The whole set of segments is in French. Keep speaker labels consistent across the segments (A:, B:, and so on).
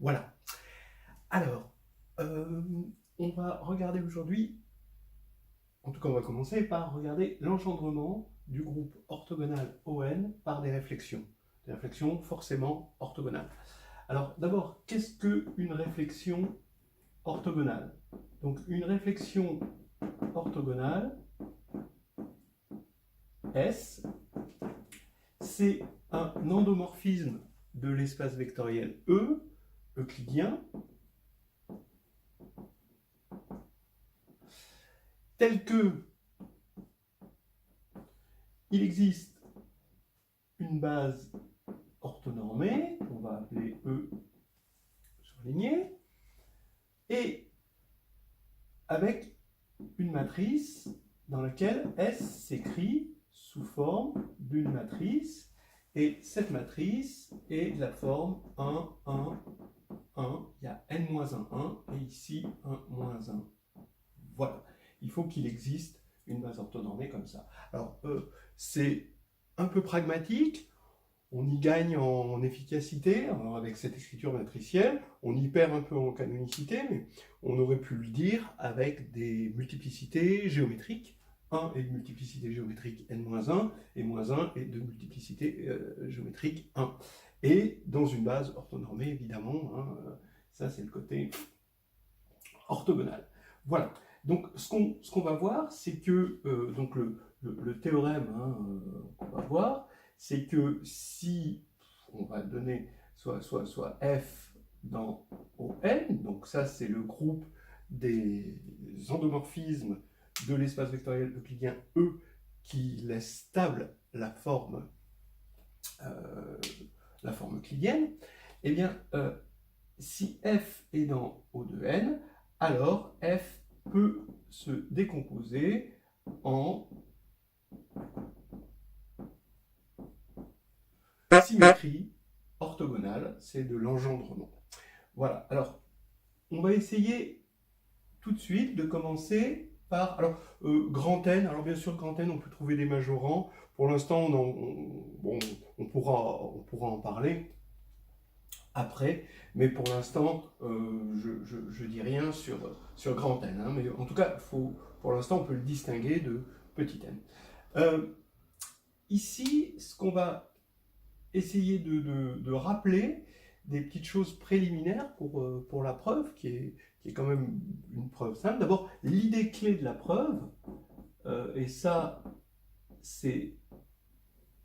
A: Voilà. Alors, euh, on va regarder aujourd'hui, en tout cas on va commencer par regarder l'engendrement du groupe orthogonal ON par des réflexions. Des réflexions forcément orthogonales. Alors d'abord, qu'est-ce qu'une réflexion orthogonale? Donc une réflexion orthogonale, S, c'est un endomorphisme de l'espace vectoriel E, euclidien, tel que il existe une base orthonormée, qu'on va appeler E surligné, et avec une matrice dans laquelle S s'écrit sous forme d'une matrice, et cette matrice est de la forme 1, 1, 1, il y a n-1, 1, et ici 1, moins 1. Voilà, il faut qu'il existe une base orthonormée comme ça. Alors, c'est un peu pragmatique, on y gagne en efficacité, alors avec cette écriture matricielle, on y perd un peu en canonicité, mais on aurait pu le dire avec des multiplicités géométriques. 1 est de multiplicité géométrique n-1, et moins 1 est de multiplicité géométrique 1. Et dans une base orthonormée, évidemment, hein, ça c'est le côté orthogonal. Voilà. Donc ce qu'on va voir, c'est que donc le théorème hein, qu'on va voir, c'est que si on va donner soit f dans ON, donc ça c'est le groupe des endomorphismes de l'espace vectoriel euclidien E qui laisse stable euh, la forme euclidienne, eh bien si f est dans O de n, alors f peut se décomposer en symétrie orthogonale, c'est de l'engendrement. Voilà, alors on va essayer tout de suite de commencer par alors, grand N. Alors bien sûr, grand N, on peut trouver des majorants. Pour l'instant, on pourra en parler après, mais pour l'instant, je dis rien sur grand N. Hein, mais en tout cas, pour l'instant, on peut le distinguer de petit n. Ici, ce qu'on va essayer de rappeler, des petites choses préliminaires pour la preuve, qui est quand même une preuve simple. D'abord, l'idée clé de la preuve, et ça, c'est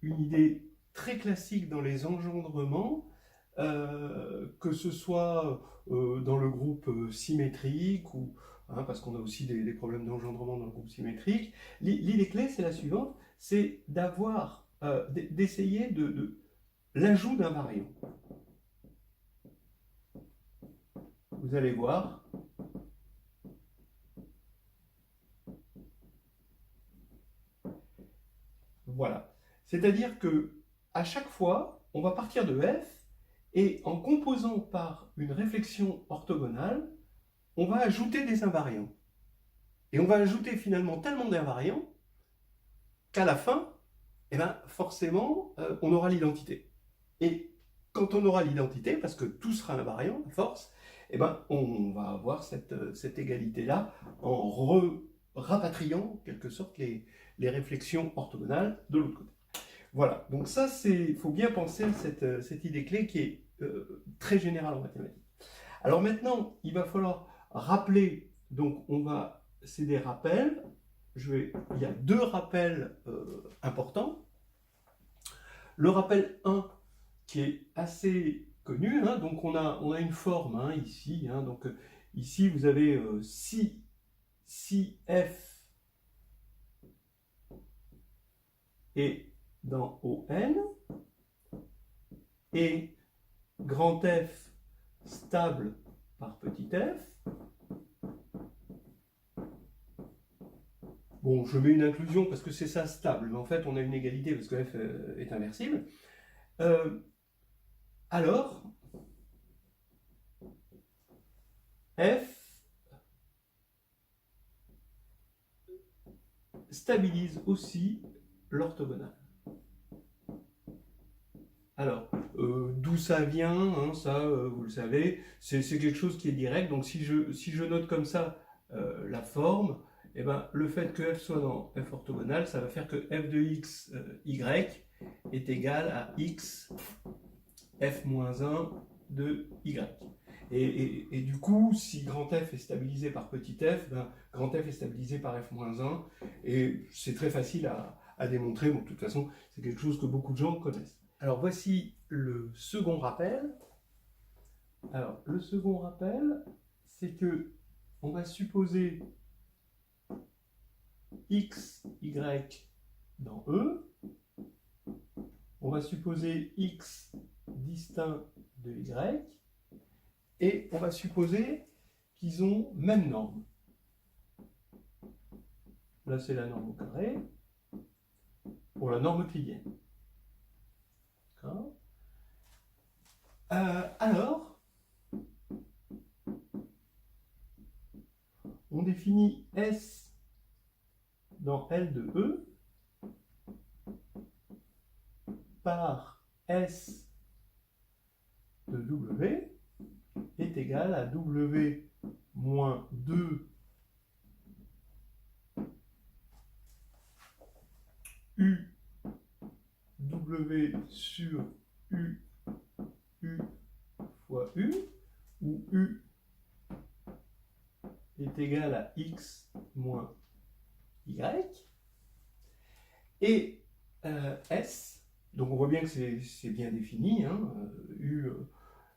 A: une idée très classique dans les engendrements, que ce soit dans le groupe symétrique, ou, hein, parce qu'on a aussi des problèmes d'engendrement dans le groupe symétrique. L'idée clé, c'est la suivante, c'est d'essayer de l'ajout d'un variant. Vous allez voir. Voilà. C'est-à-dire que à chaque fois, on va partir de f, et en composant par une réflexion orthogonale, on va ajouter des invariants. Et on va ajouter finalement tellement d'invariants qu'à la fin, eh ben, forcément, on aura l'identité. Et quand on aura l'identité, parce que tout sera invariant à force, eh ben, on va avoir cette égalité-là en rapatriant, en quelque sorte, les réflexions orthogonales de l'autre côté. Voilà, donc ça, il faut bien penser à cette idée clé qui est très générale en mathématiques. Alors maintenant, il va falloir rappeler, donc c'est des rappels, il y a deux rappels importants. Le rappel 1, qui est assez connu, hein, donc on a une forme hein, ici, hein, donc ici vous avez si f est dans ON, et grand F stable par petit f. Bon, je mets une inclusion parce que c'est ça stable, mais en fait on a une égalité parce que f est inversible. Alors, f stabilise aussi l'orthogonale. Alors, D'où ça vient, hein, ça, vous le savez, c'est quelque chose qui est direct. Donc si je note comme ça la forme, eh ben, le fait que f soit dans f orthogonal, ça va faire que f de x, y est égal à x f-1 de y. Et du coup, si grand F est stabilisé par petit f, ben, grand F est stabilisé par f-1, et c'est très facile à démontrer. Bon, de toute façon, c'est quelque chose que beaucoup de gens connaissent. Alors voici le second rappel. Alors, le second rappel, c'est que on va supposer x, y dans E. On va supposer x distinct de y. Et on va supposer qu'ils ont même norme. Là, c'est la norme au carré pour la norme euclidienne. Alors, on définit S dans L de E par S de W est égal à W moins 2 U W sur U fois U, où U est égal à X moins Y, et S, donc on voit bien que c'est bien défini, hein, U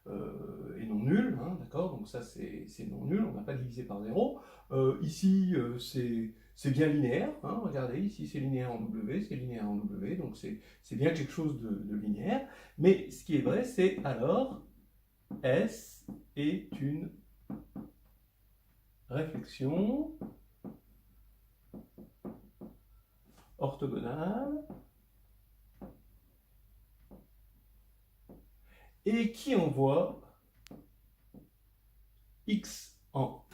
A: est non nul, hein, d'accord, donc ça c'est non nul, on n'a pas divisé par 0. Ici c'est bien linéaire, hein, regardez, ici c'est linéaire en W, c'est linéaire en W, donc c'est bien quelque chose de linéaire, mais ce qui est vrai, c'est alors S est une réflexion orthogonale et qui envoie X en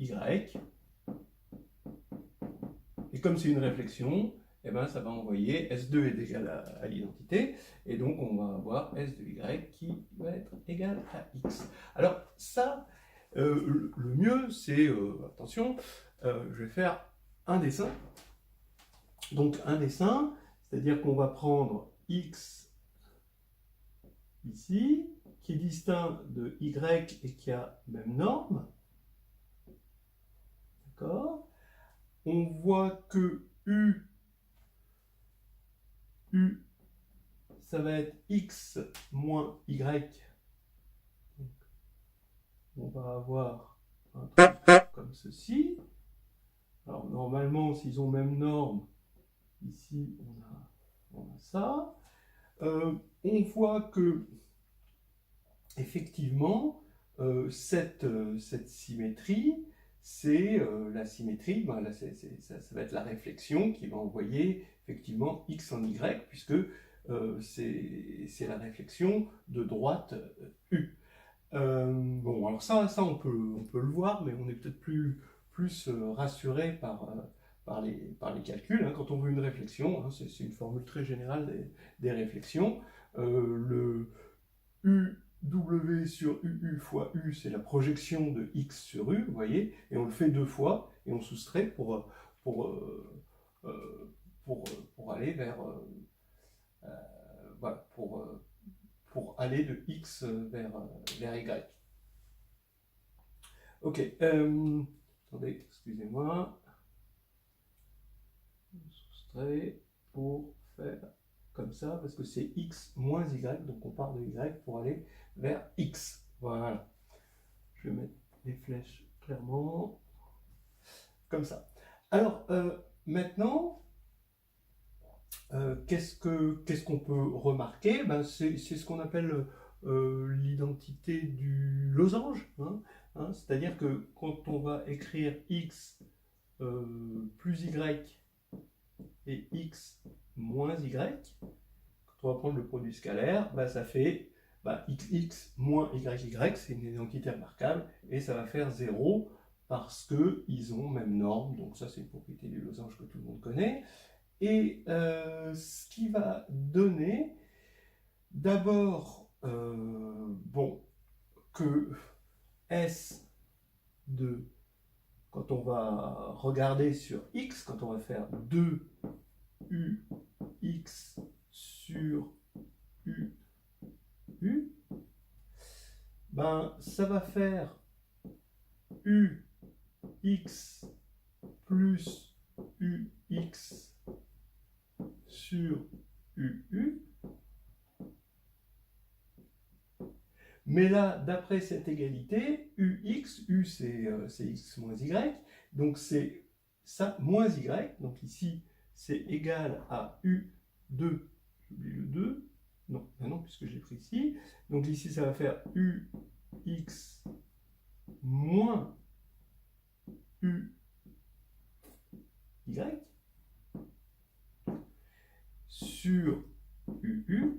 A: Y. Et comme c'est une réflexion, eh ben, ça va envoyer S2 est égal à l'identité, et donc on va avoir S de Y qui va être égal à X. Alors ça, le mieux, c'est, attention, je vais faire un dessin. Donc un dessin, c'est-à-dire qu'on va prendre X ici, qui est distinct de Y et qui a même norme. D'accord ? On voit que U, ça va être X moins Y. Donc, on va avoir un truc comme ceci. Alors normalement, s'ils ont même norme, ici on a ça. On voit que effectivement, cette symétrie, c'est la symétrie, ben là, ça va être la réflexion qui va envoyer effectivement X en Y, puisque c'est la réflexion de droite U. Bon, alors ça on peut le voir, mais on est peut-être plus rassuré par les calculs. Hein. Quand on veut une réflexion, hein, c'est une formule très générale des réflexions, le UW sur UU fois U, c'est la projection de X sur U, vous voyez, et on le fait 2 fois, et on soustrait pour aller vers... voilà, pour aller de X vers Y. Ok, attendez, excusez-moi. Soustrait pour faire comme ça, parce que c'est X moins Y, donc on part de Y pour aller vers X. Voilà. Je vais mettre les flèches clairement, comme ça. Alors, maintenant, qu'est-ce qu'on peut remarquer? Ben, c'est ce qu'on appelle l'identité du losange. Hein, c'est-à-dire que quand on va écrire X plus Y et X moins Y, quand on va prendre le produit scalaire, ben, ça fait XX moins YY, c'est une identité remarquable, et ça va faire 0 parce qu'ils ont même norme, donc ça c'est une propriété du losange que tout le monde connaît. Et ce qui va donner, d'abord, bon, que S de, quand on va regarder sur X, quand on va faire 2UX sur UU, ben, ça va faire UX plus UX sur UU. Mais là, d'après cette égalité, UX, U c'est X moins Y, donc c'est ça moins Y, donc ici c'est égal à U2, j'ai oublié le 2, non, non, puisque je l'ai pris ici, donc ici ça va faire UX moins UY, sur UU,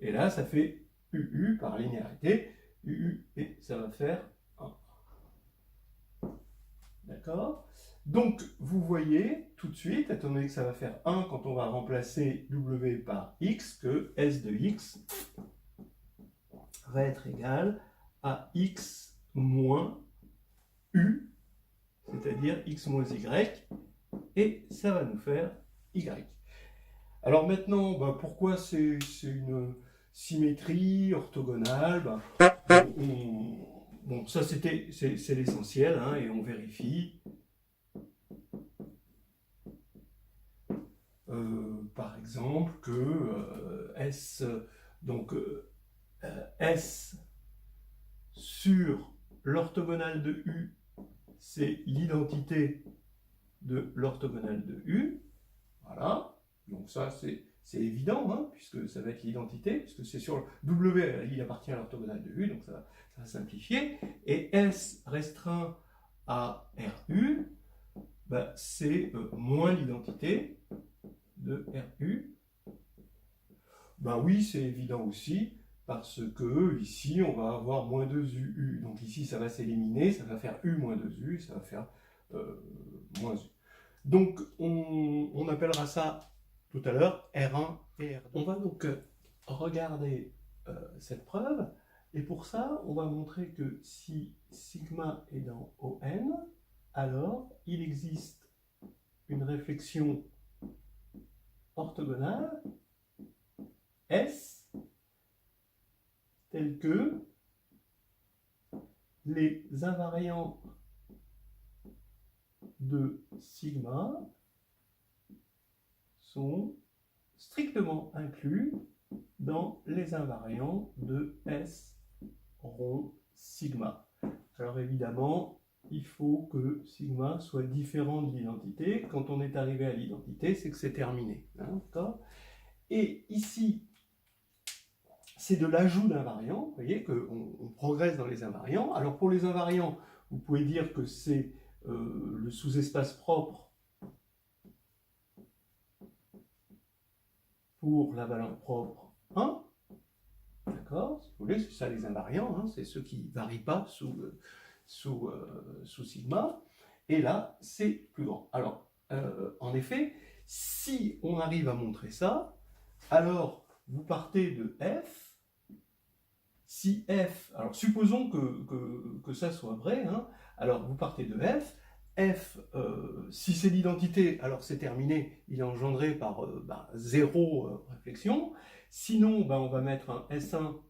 A: et là ça fait UU par linéarité, UU, et ça va faire 1. D'accord? Donc, vous voyez tout de suite, étant donné que ça va faire 1 quand on va remplacer W par X, que S de X va être égal à X moins U, c'est-à-dire X moins Y, et ça va nous faire Y. Alors maintenant, pourquoi c'est une symétrie orthogonale? Bon, ça c'est l'essentiel, hein, et on vérifie. Par exemple que S, donc S sur l'orthogonale de U, c'est l'identité de l'orthogonale de U. Voilà, donc ça c'est évident, hein, puisque ça va être l'identité, puisque c'est sur W, il appartient à l'orthogonale de U, donc ça va simplifier. Et S restreint à RU, c'est moins l'identité de RU. Oui, c'est évident aussi, parce que ici, on va avoir moins 2UU. Donc ici, ça va s'éliminer, ça va faire U moins 2U, ça va faire moins U. Donc, on appellera ça tout à l'heure R1 et R2. On va donc regarder cette preuve, et pour ça, on va montrer que si sigma est dans ON, alors il existe une réflexion orthogonale S telle que les invariants de sigma sont strictement inclus dans les invariants de S rond sigma. Alors évidemment, il faut que sigma soit différent de l'identité. Quand on est arrivé à l'identité, c'est que c'est terminé. Hein, d'accord ? Et ici, c'est de l'ajout d'invariants. Vous voyez qu'on progresse dans les invariants. Alors pour les invariants, vous pouvez dire que c'est le sous-espace propre pour la valence propre 1. D'accord? Si vous voulez, c'est ça les invariants, hein, c'est ceux qui ne varient pas sous sigma. Et là, c'est plus grand. Alors, en effet, si on arrive à montrer ça, alors vous partez de F. Si F, alors supposons que ça soit vrai, hein, alors vous partez de F. F, si c'est l'identité, alors c'est terminé, il est engendré par 0 réflexion. Sinon, on va mettre un S1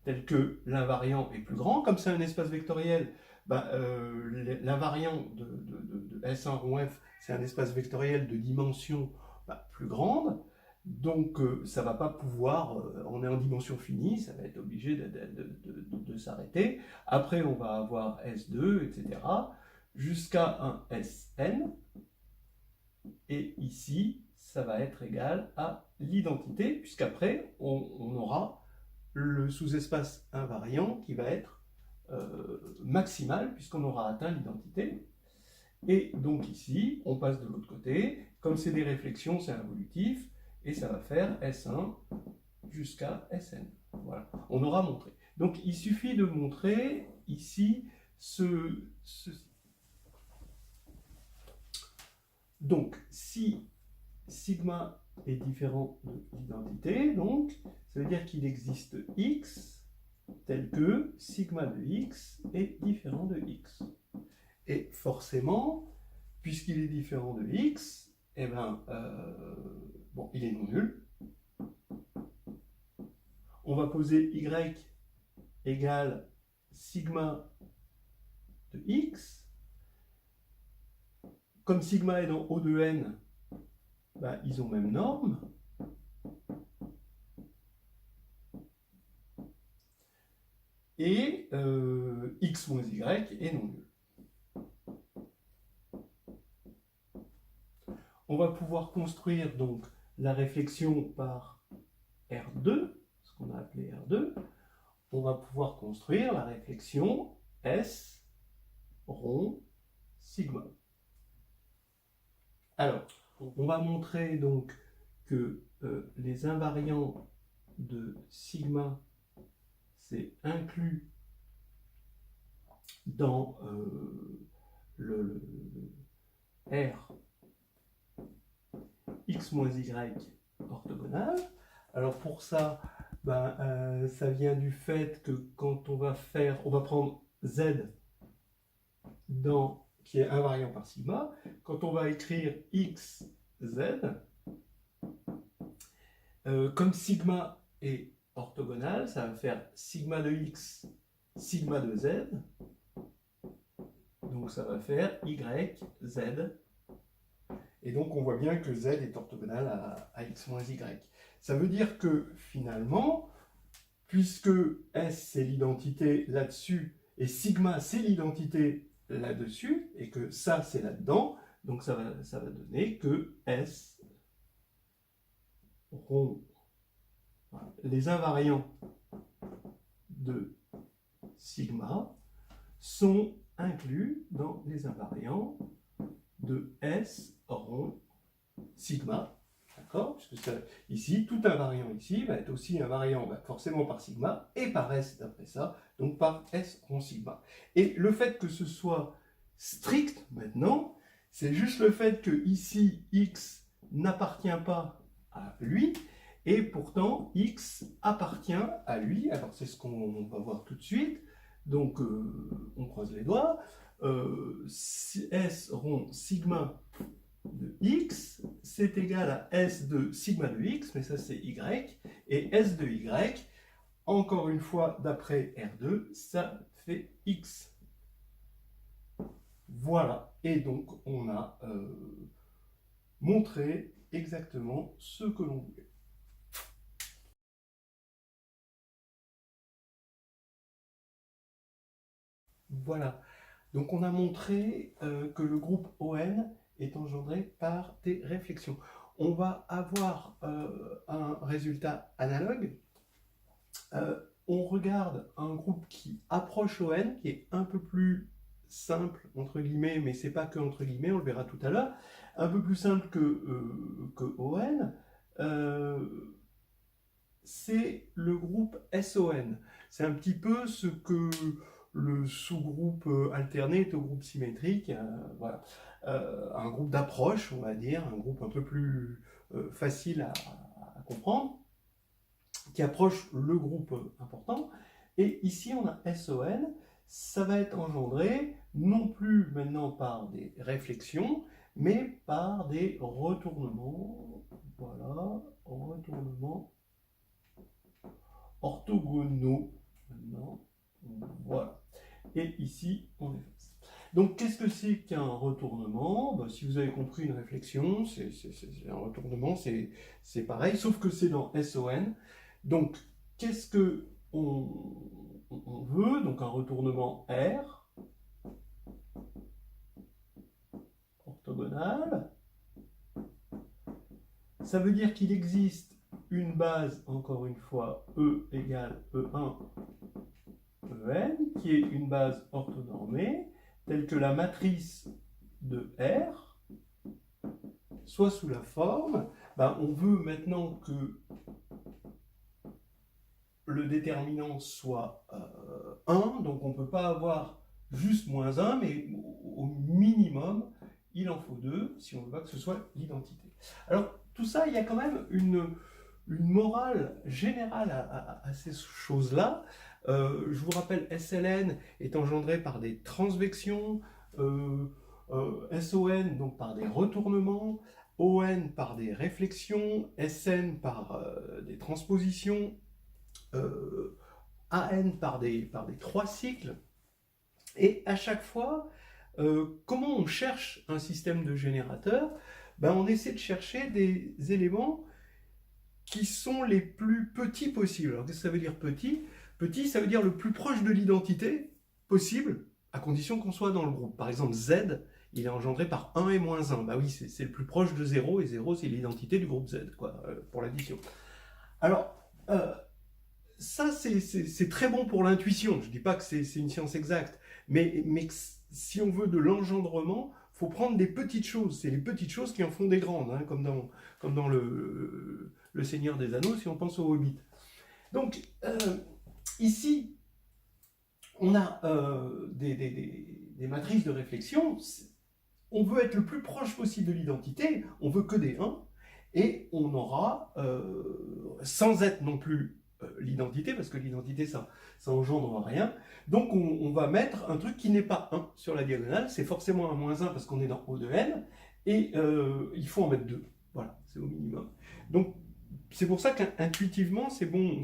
A: tel que l'invariant est plus grand. Comme c'est un espace vectoriel, l'invariant de S1 rond F, c'est un espace vectoriel de dimension plus grande. Donc ça ne va pas pouvoir, on est en dimension finie, ça va être obligé de s'arrêter. Après on va avoir S2, etc. Jusqu'à un Sn. Et ici, ça va être égal à l'identité, puisqu'après on aura le sous-espace invariant qui va être maximal, puisqu'on aura atteint l'identité. Et donc ici, on passe de l'autre côté. Comme c'est des réflexions, c'est involutif. Et ça va faire S1 jusqu'à Sn. Voilà, on aura montré. Donc il suffit de montrer ici ceci. Donc si sigma est différent de l'identité, donc ça veut dire qu'il existe x tel que sigma de x est différent de x. Et forcément, puisqu'il est différent de x, eh ben, bon, il est non nul. On va poser y égale sigma de x. Comme sigma est dans O de n, ben, ils ont même norme. Et x moins y est non nul. On va pouvoir construire donc la réflexion par R2, ce qu'on a appelé R2. On va pouvoir construire la réflexion S rond sigma. Alors, on va montrer donc que les invariants de sigma, c'est inclus dans le R x moins y orthogonal. Alors pour ça, ben, ça vient du fait que quand on va prendre z qui est invariant par sigma, quand on va écrire x, z, comme sigma est orthogonal, ça va faire sigma de x, sigma de z, donc ça va faire y, z, et donc on voit bien que z est orthogonal à x moins y. Ça veut dire que finalement, puisque S c'est l'identité là-dessus, et sigma c'est l'identité là-dessus, et que ça c'est là-dedans, donc ça va donner que S rond, voilà, les invariants de sigma sont inclus dans les invariants de S rond sigma, d'accord? Puisque ça, ici, tout invariant ici va être aussi invariant forcément par sigma et par S d'après ça, donc par S rond sigma. Et le fait que ce soit strict maintenant, c'est juste le fait que ici X n'appartient pas à lui, et pourtant X appartient à lui. Alors c'est ce qu'on va voir tout de suite. Donc on croise les doigts. S rond sigma de x, c'est égal à S de sigma de x, mais ça c'est y, et S de y, encore une fois d'après R2, ça fait x. Voilà, et donc on a montré exactement ce que l'on voulait. Voilà, donc on a montré que le groupe ON est engendré par des réflexions. On va avoir un résultat analogue. On regarde un groupe qui approche ON, qui est un peu plus simple, entre guillemets, mais c'est pas que entre guillemets, on le verra tout à l'heure, un peu plus simple que ON. C'est le groupe SON. C'est un petit peu ce que le sous-groupe alterné est au groupe symétrique. Voilà. Un groupe d'approche, on va dire, un groupe un peu plus facile à comprendre, qui approche le groupe important. Et ici, on a SON. Ça va être engendré non plus maintenant par des réflexions, mais par des retournements. Voilà, retournements orthogonaux. Maintenant, voilà. Et ici, on efface. Donc, qu'est-ce que c'est qu'un retournement? Ben, si vous avez compris une réflexion, c'est un retournement, c'est pareil, sauf que c'est dans SON. Donc, qu'est-ce que on veut? Donc, un retournement R, orthogonal. Ça veut dire qu'il existe une base, encore une fois, E égale E1, En, qui est une base orthonormée, telle que la matrice de R soit sous la forme, ben on veut maintenant que le déterminant soit 1, donc on ne peut pas avoir juste moins 1, mais au minimum, il en faut 2, si on veut pas que ce soit l'identité. Alors, tout ça, il y a quand même une morale générale à ces choses-là. Je vous rappelle, SLN est engendré par des transvections, SON donc par des retournements, ON par des réflexions, SN par des transpositions, AN par des trois cycles. Et à chaque fois, comment on cherche un système de générateur? Ben, on essaie de chercher des éléments qui sont les plus petits possibles. Alors qu'est-ce que ça veut dire petit? Petit, ça veut dire le plus proche de l'identité possible, à condition qu'on soit dans le groupe. Par exemple, Z, il est engendré par 1 et moins 1. Bah oui, c'est le plus proche de 0, et 0, c'est l'identité du groupe Z, quoi, pour l'addition. Alors, ça, c'est très bon pour l'intuition. Je ne dis pas que c'est une science exacte, mais si on veut de l'engendrement, il faut prendre des petites choses. C'est les petites choses qui en font des grandes, hein, comme dans le Seigneur des Anneaux, si on pense au Hobbit. Donc, ici, on a des matrices de réflexion. On veut être le plus proche possible de l'identité, on veut que des 1, et on aura, sans être non plus l'identité, parce que l'identité, ça engendre rien, donc on va mettre un truc qui n'est pas 1 sur la diagonale, c'est forcément un moins 1 parce qu'on est dans O de n, et il faut en mettre 2, voilà, c'est au minimum. Donc, c'est pour ça qu'intuitivement, c'est bon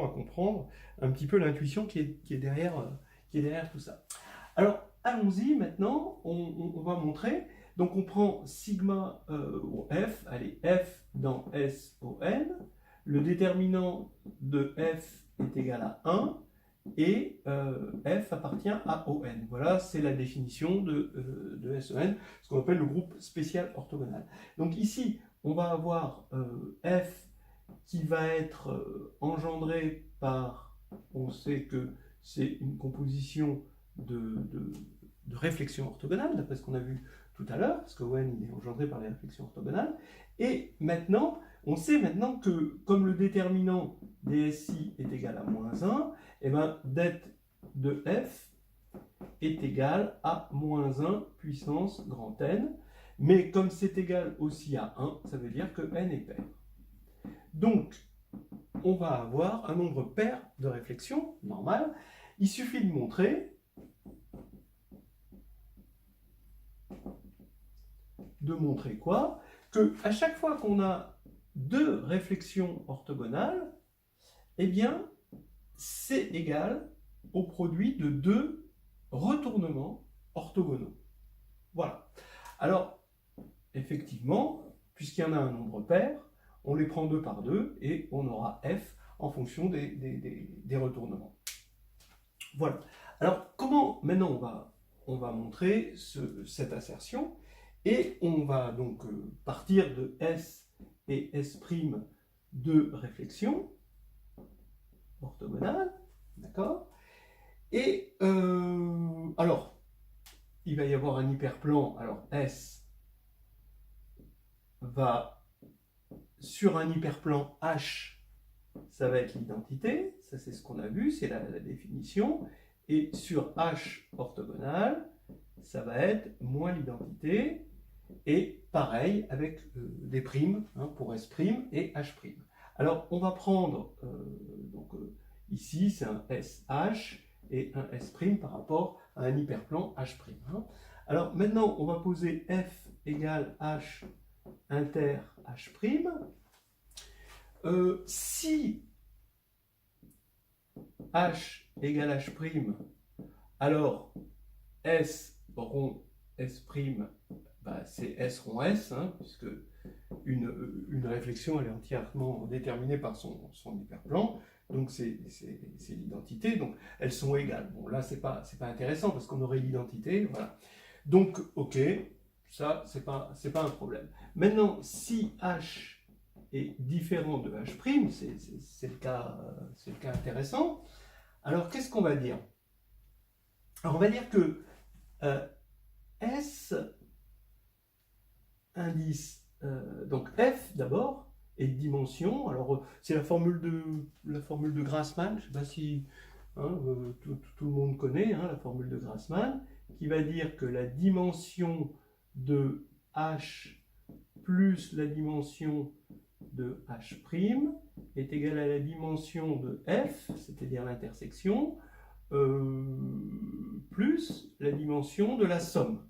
A: à comprendre un petit peu l'intuition qui est derrière tout ça. Alors, allons-y maintenant, on va montrer. Donc, on prend sigma au F, allez, F dans S au N. Le déterminant de F est égal à 1 et F appartient à ON. Voilà, c'est la définition de SEN, ce qu'on appelle le groupe spécial orthogonal. Donc ici, on va avoir F qui va être engendré par, on sait que c'est une composition de réflexions orthogonales, d'après ce qu'on a vu tout à l'heure, parce que ON il est engendré par les réflexions orthogonales. Et maintenant, on sait maintenant que comme le déterminant DSI est égal à moins 1, et bien det de F est égal à moins 1 puissance grand N. Mais comme c'est égal aussi à 1, ça veut dire que N est pair. Donc, on va avoir un nombre pair de réflexions normal. Il suffit de montrer quoi? Que à chaque fois qu'on a deux réflexions orthogonales, eh bien, c'est égal au produit de deux retournements orthogonaux. Voilà. Alors, effectivement, puisqu'il y en a un nombre pair, on les prend 2 par 2 et on aura f en fonction des retournements. Voilà. Alors, comment maintenant on va montrer cette assertion? Et on va donc partir de S et S' de réflexion orthogonale, d'accord? Et alors, il va y avoir un hyperplan. Alors, S va sur un hyperplan H, ça va être l'identité, ça c'est ce qu'on a vu, c'est la définition. Et sur H orthogonal, ça va être moins l'identité. Et pareil avec des primes hein, pour S' et H'. Alors on va prendre, ici c'est un SH et un S' par rapport à un hyperplan H'. Hein. Alors maintenant on va poser F égale H inter H'. Si H égale H', alors S rond S', bah, c'est S rond S, hein, puisque une réflexion elle est entièrement déterminée par son hyperplan, donc c'est l'identité, donc elles sont égales. Bon là c'est pas intéressant parce qu'on aurait l'identité, voilà. Donc ok, ça c'est pas un problème. Maintenant si H est différent de H', c'est le cas intéressant. Alors qu'est-ce qu'on va dire? Alors on va dire que S indice, donc F d'abord, est dimension. Alors c'est la formule de Grassmann, je ne sais pas si hein, tout le monde connaît hein, la formule de Grassmann, qui va dire que la dimension de H plus la dimension de H' est égal à la dimension de F, c'est-à-dire l'intersection, plus la dimension de la somme.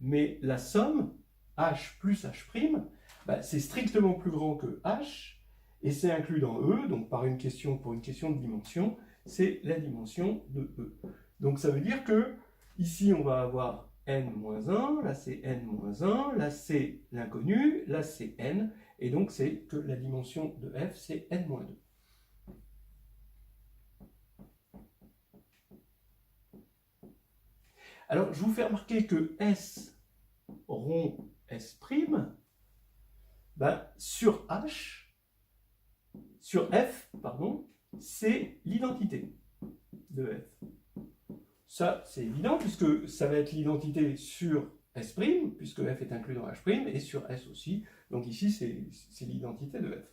A: Mais la somme, H plus H', bah, c'est strictement plus grand que H, et c'est inclus dans E, donc pour une question de dimension, c'est la dimension de E. Donc ça veut dire que ici on va avoir n-1, là c'est n-1, là c'est l'inconnu, là c'est n, et donc c'est que la dimension de f c'est n-2. Alors je vous fais remarquer que S rond S', ben, sur F, pardon, c'est l'identité de F. Ça, c'est évident, puisque ça va être l'identité sur S', puisque F est inclus dans H', et sur S aussi. Donc ici, c'est l'identité de F.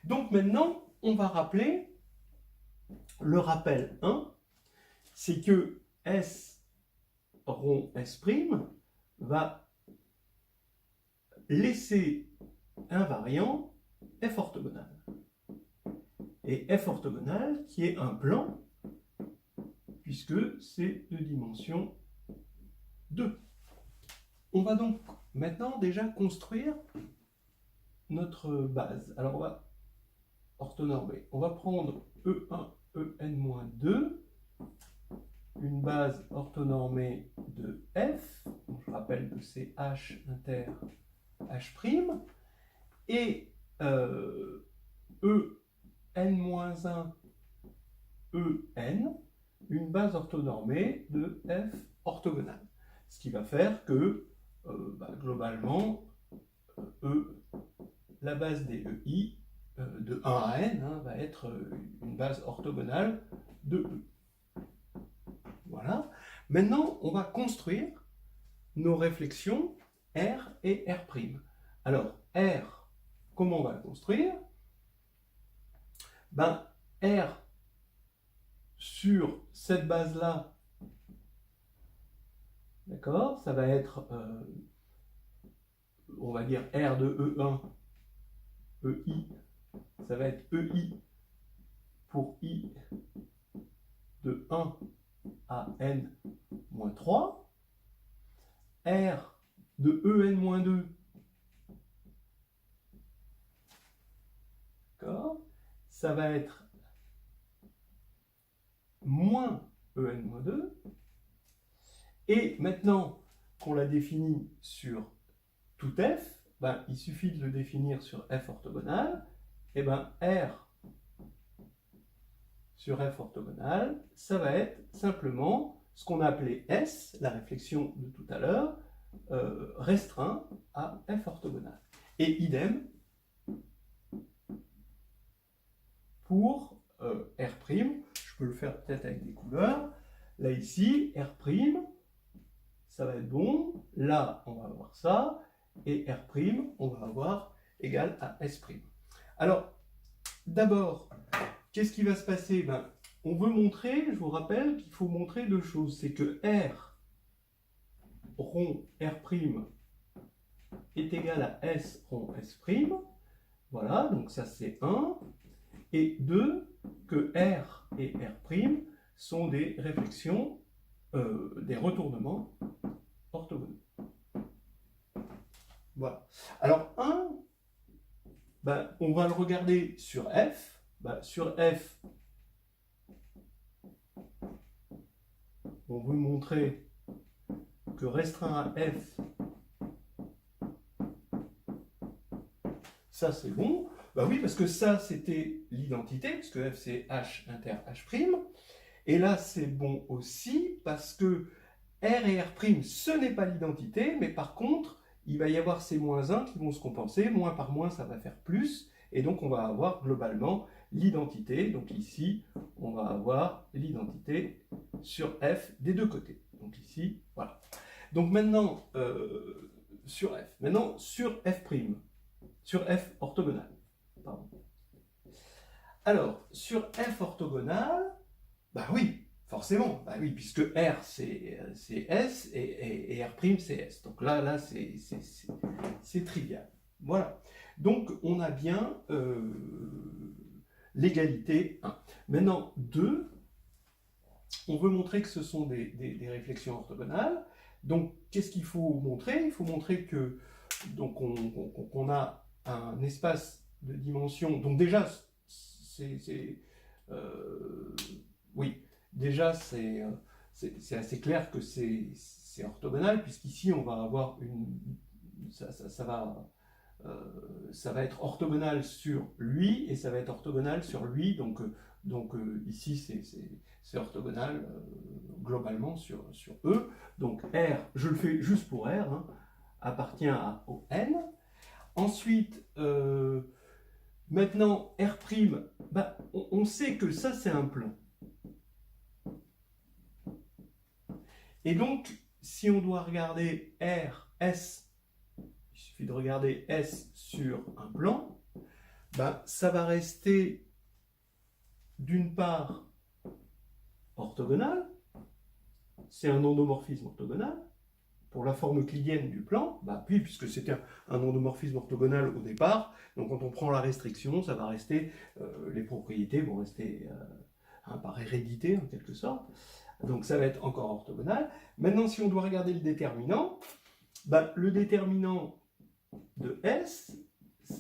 A: Donc maintenant, on va rappeler, le rappel 1, c'est que S rond S' va laisser invariant F orthogonal. Et F orthogonal qui est un plan, puisque c'est de dimension 2. On va donc maintenant déjà construire notre base. Alors on va orthonormer. On va prendre E1, En-2, une base orthonormée de F. Donc je rappelle que c'est H inter H', et En-1, En, une base orthonormée de F orthogonale. Ce qui va faire que, globalement, la base des EI, de 1 à n, va être une base orthogonale de E. Voilà. Maintenant, on va construire nos réflexions R et R'. Alors, R, comment on va le construire? Ben, R sur cette base-là, d'accord, ça va être, on va dire R de E1, EI, ça va être EI pour I de 1 à n-3, R de En-2, d'accord, ça va être moins En-2, et maintenant qu'on l'a défini sur tout f, ben, il suffit de le définir sur f orthogonal, et ben R sur f orthogonal, ça va être simplement ce qu'on a appelé S, la réflexion de tout à l'heure, restreint à f orthogonal. Et idem pour R', je peux le faire peut-être avec des couleurs. Là ici, R', ça va être bon. Là, on va avoir ça. Et R', on va avoir égal à S'. Alors, d'abord, qu'est-ce qui va se passer? Ben, on veut montrer, je vous rappelle qu'il faut montrer deux choses. C'est que R rond R' est égal à S rond S'. Voilà, donc ça c'est 1. Et 2, que R et R' sont des réflexions, des retournements orthogonaux. Voilà. Alors 1, ben, on va le regarder sur F. Ben, sur F, on veut montrer que restreint à F, ça c'est bon. Ben oui, parce que ça c'était l'identité, puisque F c'est H inter H'. Et là c'est bon aussi, parce que R et R', ce n'est pas l'identité, mais par contre, il va y avoir ces moins 1 qui vont se compenser. Moins par moins, ça va faire plus. Et donc, on va avoir globalement l'identité. Donc ici, on va avoir l'identité sur F des deux côtés. Donc ici, voilà. Donc maintenant, sur F. Maintenant, sur F'. Sur F orthogonal. Pardon. Alors, sur F orthogonal, bah oui, forcément, bah oui, puisque R c'est S et R' c'est S. Donc là c'est trivial. Voilà. Donc, on a bien l'égalité 1. Maintenant, 2, on veut montrer que ce sont des réflexions orthogonales. Donc, qu'est-ce qu'il faut montrer? Il faut montrer que donc on a un espace de dimension. Donc déjà, oui, déjà c'est assez clair que c'est orthogonal, puisqu'ici on va avoir ça va être orthogonal sur lui et ça va être orthogonal sur lui. Donc ici c'est orthogonal globalement sur E. Donc R, je le fais juste pour R, hein, appartient au N. Ensuite, maintenant R', bah, on sait que ça c'est un plan. Et donc, si on doit regarder R, S, il suffit de regarder S sur un plan, bah, ça va rester d'une part orthogonal, c'est un endomorphisme orthogonal, pour la forme euclidienne du plan, bah oui, puisque c'était un endomorphisme orthogonal au départ, donc quand on prend la restriction, ça va rester, les propriétés vont rester par hérédité en quelque sorte, donc ça va être encore orthogonal. Maintenant, si on doit regarder le déterminant, bah, le déterminant de S,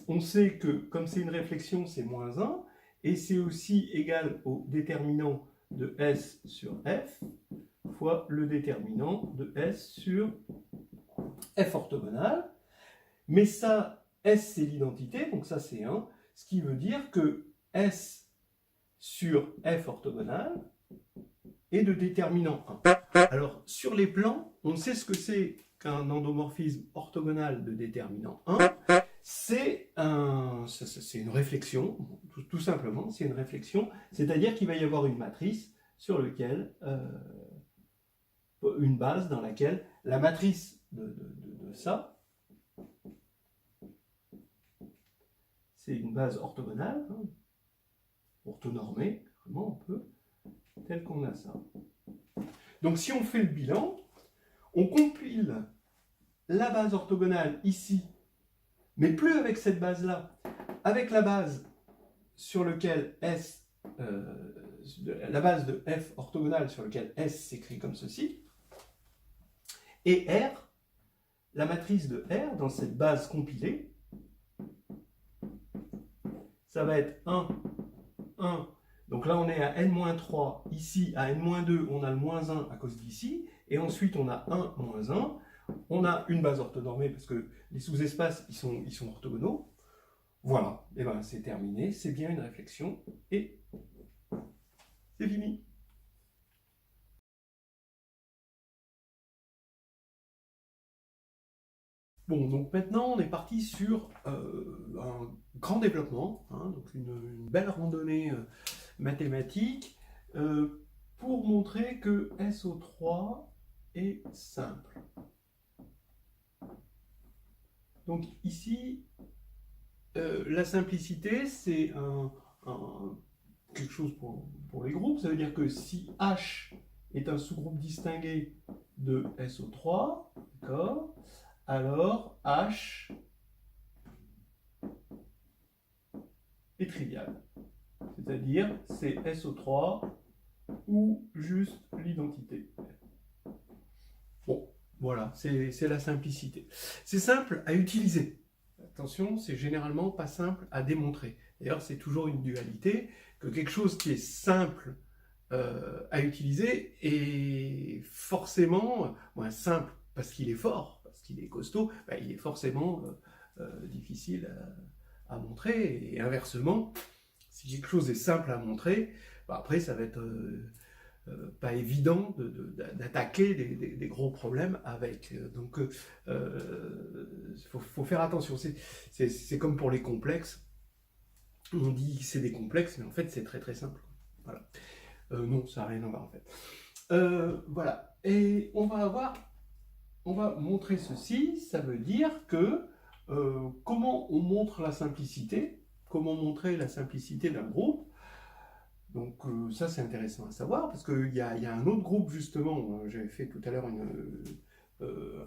A: on sait que comme c'est une réflexion, c'est moins 1, et c'est aussi égal au déterminant de S sur F, fois le déterminant de S sur F orthogonal. Mais ça, S c'est l'identité, donc ça c'est 1, ce qui veut dire que S sur F orthogonal est de déterminant 1. Alors sur les plans, on sait ce que c'est qu'un endomorphisme orthogonal de déterminant 1. C'est une réflexion, tout simplement, c'est une réflexion, c'est-à-dire qu'il va y avoir une matrice sur laquelle une base dans laquelle la matrice de ça, c'est une base orthogonale, hein, orthonormée, vraiment on peut, tel qu'on a ça. Donc si on fait le bilan, on compile la base orthogonale ici, mais plus avec cette base-là, avec la base sur laquelle S, la base de F orthogonale sur laquelle S s'écrit comme ceci, et R, la matrice de R dans cette base compilée, ça va être 1, 1. Donc là, on est à n-3. Ici, à n-2, on a le moins 1 à cause d'ici. Et ensuite, on a 1, moins 1. On a une base orthonormée parce que les sous-espaces, ils sont orthogonaux. Voilà. Et bien, c'est terminé. C'est bien une réflexion. Et c'est fini. Bon, donc maintenant, on est parti sur un grand développement, hein, donc une belle randonnée mathématique, pour montrer que SO3 est simple. Donc ici, la simplicité, c'est quelque chose pour les groupes. Ça veut dire que si H est un sous-groupe distingué de SO3, d'accord, alors H est trivial. C'est-à-dire c'est SO3 ou juste l'identité. Bon, voilà, c'est la simplicité. C'est simple à utiliser. Attention, c'est généralement pas simple à démontrer. D'ailleurs, c'est toujours une dualité, que quelque chose qui est simple à utiliser est forcément simple parce qu'il est fort, parce qu'il est costaud, il est forcément difficile à montrer. Et inversement, si quelque chose est simple à montrer, après ça va être pas évident d'attaquer des gros problèmes avec. Donc faut faire attention. C'est comme pour les complexes. On dit que c'est des complexes, mais en fait c'est très très simple. Voilà. Non, ça n'a rien à voir en fait. Voilà. Et on va montrer ceci. Ça veut dire que comment on montre la simplicité, comment montrer la simplicité d'un groupe. Donc ça c'est intéressant à savoir parce qu'il y a un autre groupe justement, j'avais fait tout à l'heure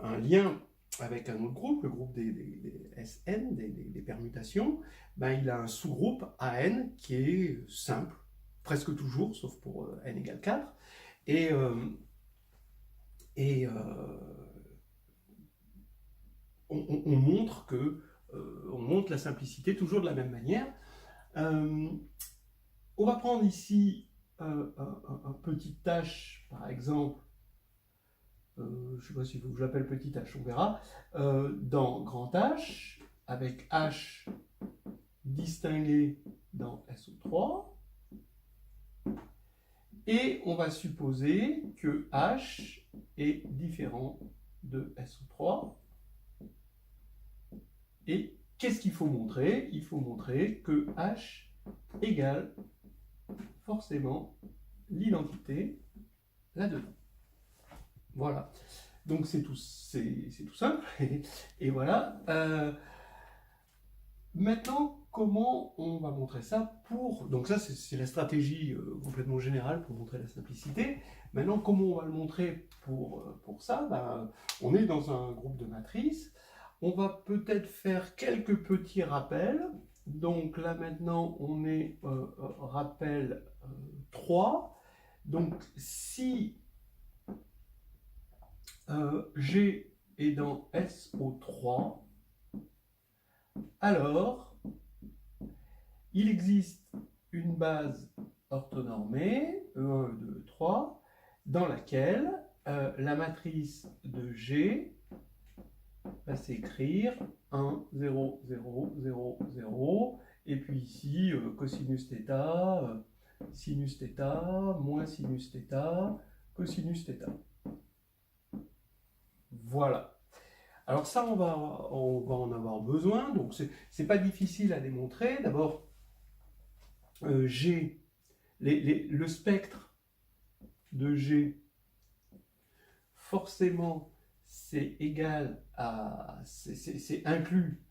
A: un lien avec un autre groupe, le groupe des Sn, des permutations, ben, il a un sous-groupe AN qui est simple, presque toujours, sauf pour n égale 4. Et, on montre on montre la simplicité toujours de la même manière. On va prendre ici un petit h, par exemple, je ne sais pas s'il faut que je l'appelle petit h, on verra, dans grand H, avec H distingué dans SO3, et on va supposer que H est différent de SO3. Et qu'est-ce qu'il faut montrer? Il faut montrer que H égale forcément l'identité là-dedans. Voilà. Donc c'est tout simple. Et voilà. Maintenant, comment on va montrer ça pour... Donc ça, c'est la stratégie complètement générale pour montrer la simplicité. Maintenant, comment on va le montrer pour ça? Ben, on est dans un groupe de matrices. On va peut-être faire quelques petits rappels. Donc là, maintenant, on est rappel 3. Donc, si G est dans SO3, alors, il existe une base orthonormée, E1, E2, E3, dans laquelle la matrice de G va s'écrire 1, 0, 0, 0, 0, et puis ici, cosinus θ, sinus θ, moins sinus θ, cosinus θ. Voilà. Alors ça, on va en avoir besoin, donc c'est pas difficile à démontrer. D'abord, G, le spectre de G, forcément, c'est égal à... c'est inclus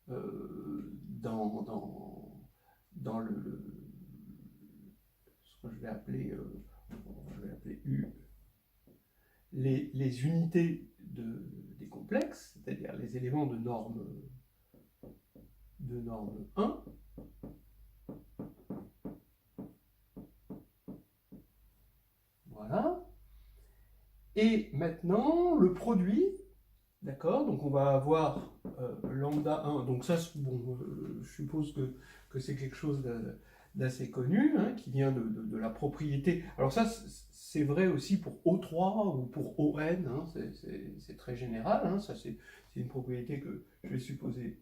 A: dans ce que je vais appeler U, les unités des complexes, c'est-à-dire les éléments de norme 1. Voilà. Et maintenant, le produit, d'accord, donc on va avoir lambda 1, donc ça, bon, je suppose que c'est quelque chose d'assez connu, hein, qui vient de la propriété. Alors ça, c'est vrai aussi pour O3 ou pour ON, hein, c'est très général, hein, ça c'est une propriété que je vais supposer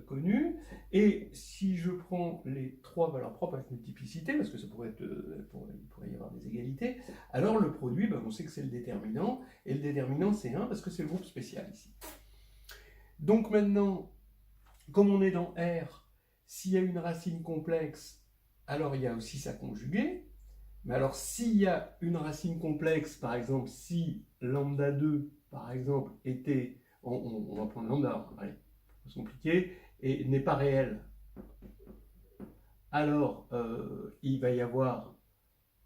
A: connue. Et si je prends les trois valeurs propres avec multiplicité, parce que ça pourrait être, il pourrait y avoir des égalités, alors le produit, ben, on sait que c'est le déterminant, et le déterminant c'est 1 parce que c'est le groupe spécial ici. Donc maintenant, comme on est dans R, s'il y a une racine complexe, alors il y a aussi sa conjuguée. Mais alors s'il y a une racine complexe, par exemple, si lambda 2, par exemple, était, on va prendre lambda, allez, c'est compliqué, et n'est pas réel, alors il va y avoir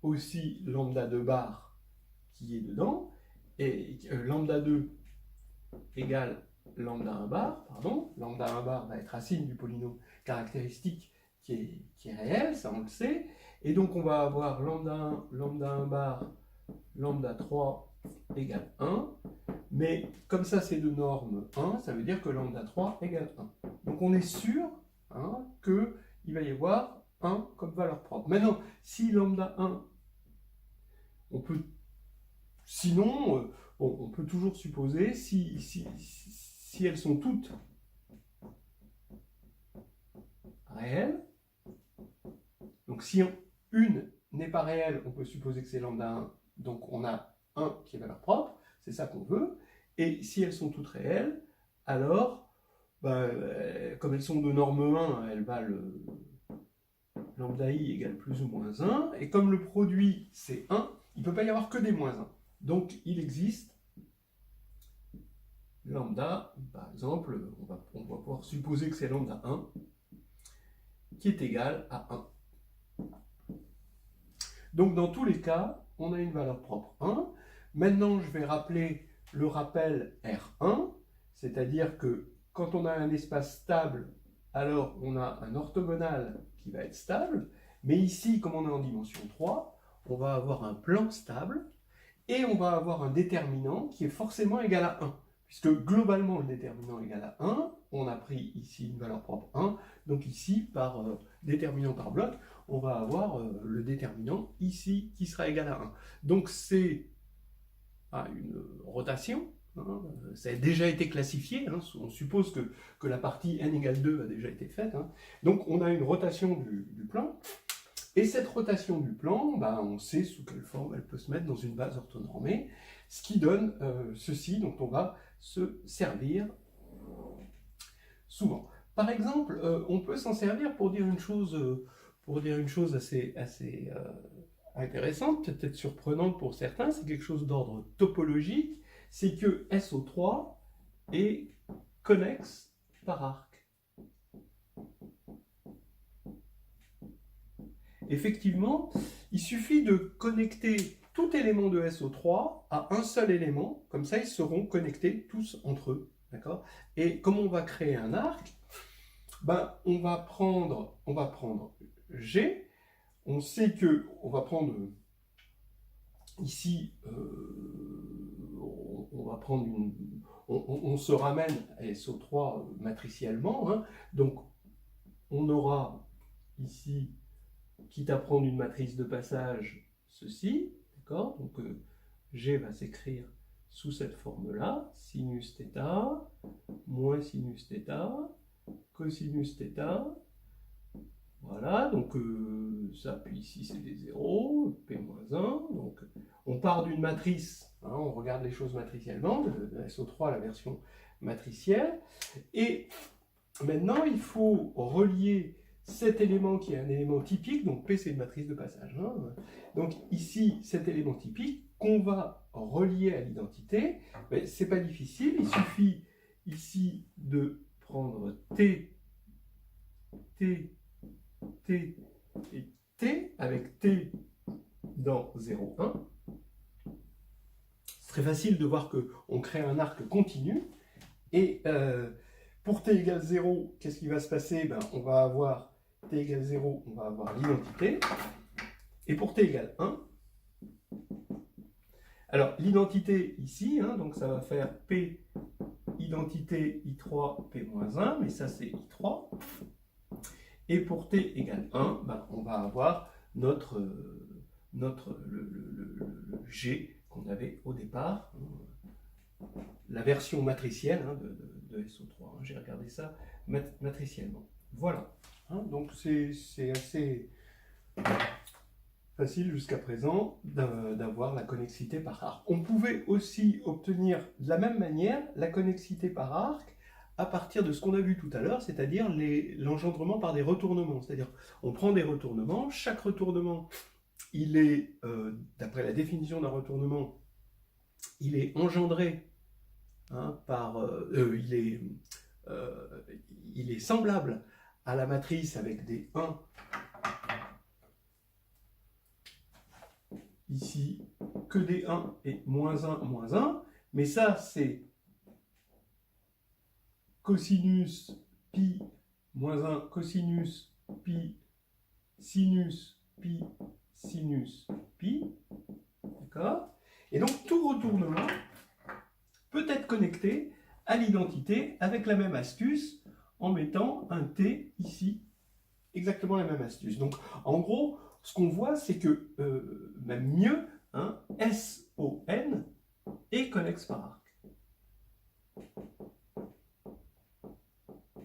A: aussi lambda 2 bar qui est dedans, et lambda 2 égale lambda 1 bar, pardon, lambda 1 bar va être racine du polynôme caractéristique qui est réel, ça on le sait, et donc on va avoir lambda 1, lambda 1 bar, lambda 3 égale 1, mais comme ça c'est de norme 1, ça veut dire que lambda 3 égale 1. Donc on est sûr, hein, qu'il va y avoir 1 comme valeur propre. Maintenant, si lambda 1, on peut, sinon, bon, on peut toujours supposer, si elles sont toutes réelles, donc si une n'est pas réelle, on peut supposer que c'est lambda 1, donc on a 1 qui est valeur propre, c'est ça qu'on veut, et si elles sont toutes réelles, alors, bah, comme elles sont de norme 1, elles valent lambda i égale plus ou moins 1, et comme le produit c'est 1, il ne peut pas y avoir que des moins 1. Donc il existe lambda, par exemple, on va pouvoir supposer que c'est lambda 1, qui est égal à 1. Donc dans tous les cas, on a une valeur propre 1. Maintenant, je vais rappeler le rappel R1, C'est-à-dire que quand on a un espace stable, alors on a un orthogonal qui va être stable, mais ici, comme on est en dimension 3, on va avoir un plan stable, et on va avoir un déterminant qui est forcément égal à 1. Puisque globalement, le déterminant est égal à 1, on a pris ici une valeur propre 1, donc ici, par déterminant par bloc, on va avoir le déterminant ici qui sera égal à 1. Donc c'est une rotation, hein, ça a déjà été classifié, hein, on suppose que la partie n égale 2 a déjà été faite. Hein. Donc on a une rotation du plan, et cette rotation du plan, on sait sous quelle forme elle peut se mettre dans une base orthonormée, ce qui donne ceci dont on va se servir souvent. Par exemple, on peut s'en servir pour dire une chose assez intéressante, peut-être surprenante pour certains, c'est quelque chose d'ordre topologique, c'est que SO3 est connexe par arc. Effectivement, il suffit de connecter tout élément de SO3 à un seul élément, comme ça ils seront connectés tous entre eux. D'accord ? Et comme on va créer un arc, on va prendre G, on sait que on va prendre ici, on va prendre on se ramène à SO3 matriciellement, hein, donc on aura ici, quitte à prendre une matrice de passage, ceci, d'accord? Donc G va s'écrire sous cette forme-là, sinus θ, moins sinus θ, cosinus θ, voilà, donc ça, puis ici c'est des zéros, P-1, donc on part d'une matrice, hein, on regarde les choses matriciellement, de SO3 la version matricielle, et maintenant il faut relier cet élément qui est un élément typique, donc P c'est une matrice de passage, hein, donc ici cet élément typique qu'on va relier à l'identité, c'est pas difficile, il suffit ici de prendre T, T, T et T, avec T dans 0, 1. C'est très facile de voir qu'on crée un arc continu. Et pour T égale 0, qu'est-ce qui va se passer? On va avoir T égale 0, on va avoir l'identité. Et pour T égale 1, alors l'identité ici, hein, donc ça va faire P identité I3, P-1, mais ça c'est I3. Et pour t égale 1, on va avoir le G qu'on avait au départ, la version matricielle de SO3. Hein, j'ai regardé ça matriciellement. Voilà. Hein, donc c'est assez facile jusqu'à présent d'avoir la connexité par arc. On pouvait aussi obtenir de la même manière la connexité par arc à partir de ce qu'on a vu tout à l'heure, c'est-à-dire l'engendrement par des retournements. C'est-à-dire, on prend des retournements, chaque retournement, il est, d'après la définition d'un retournement, il est engendré par... il est semblable à la matrice avec des 1, ici, que des 1 et moins 1, mais ça, c'est cosinus pi moins 1 cosinus pi sinus pi sinus pi, d'accord? Et donc tout retournement peut être connecté à l'identité avec la même astuce en mettant un t ici, exactement la même astuce. Donc en gros, ce qu'on voit, c'est que même mieux, hein, SON est connexe par arc.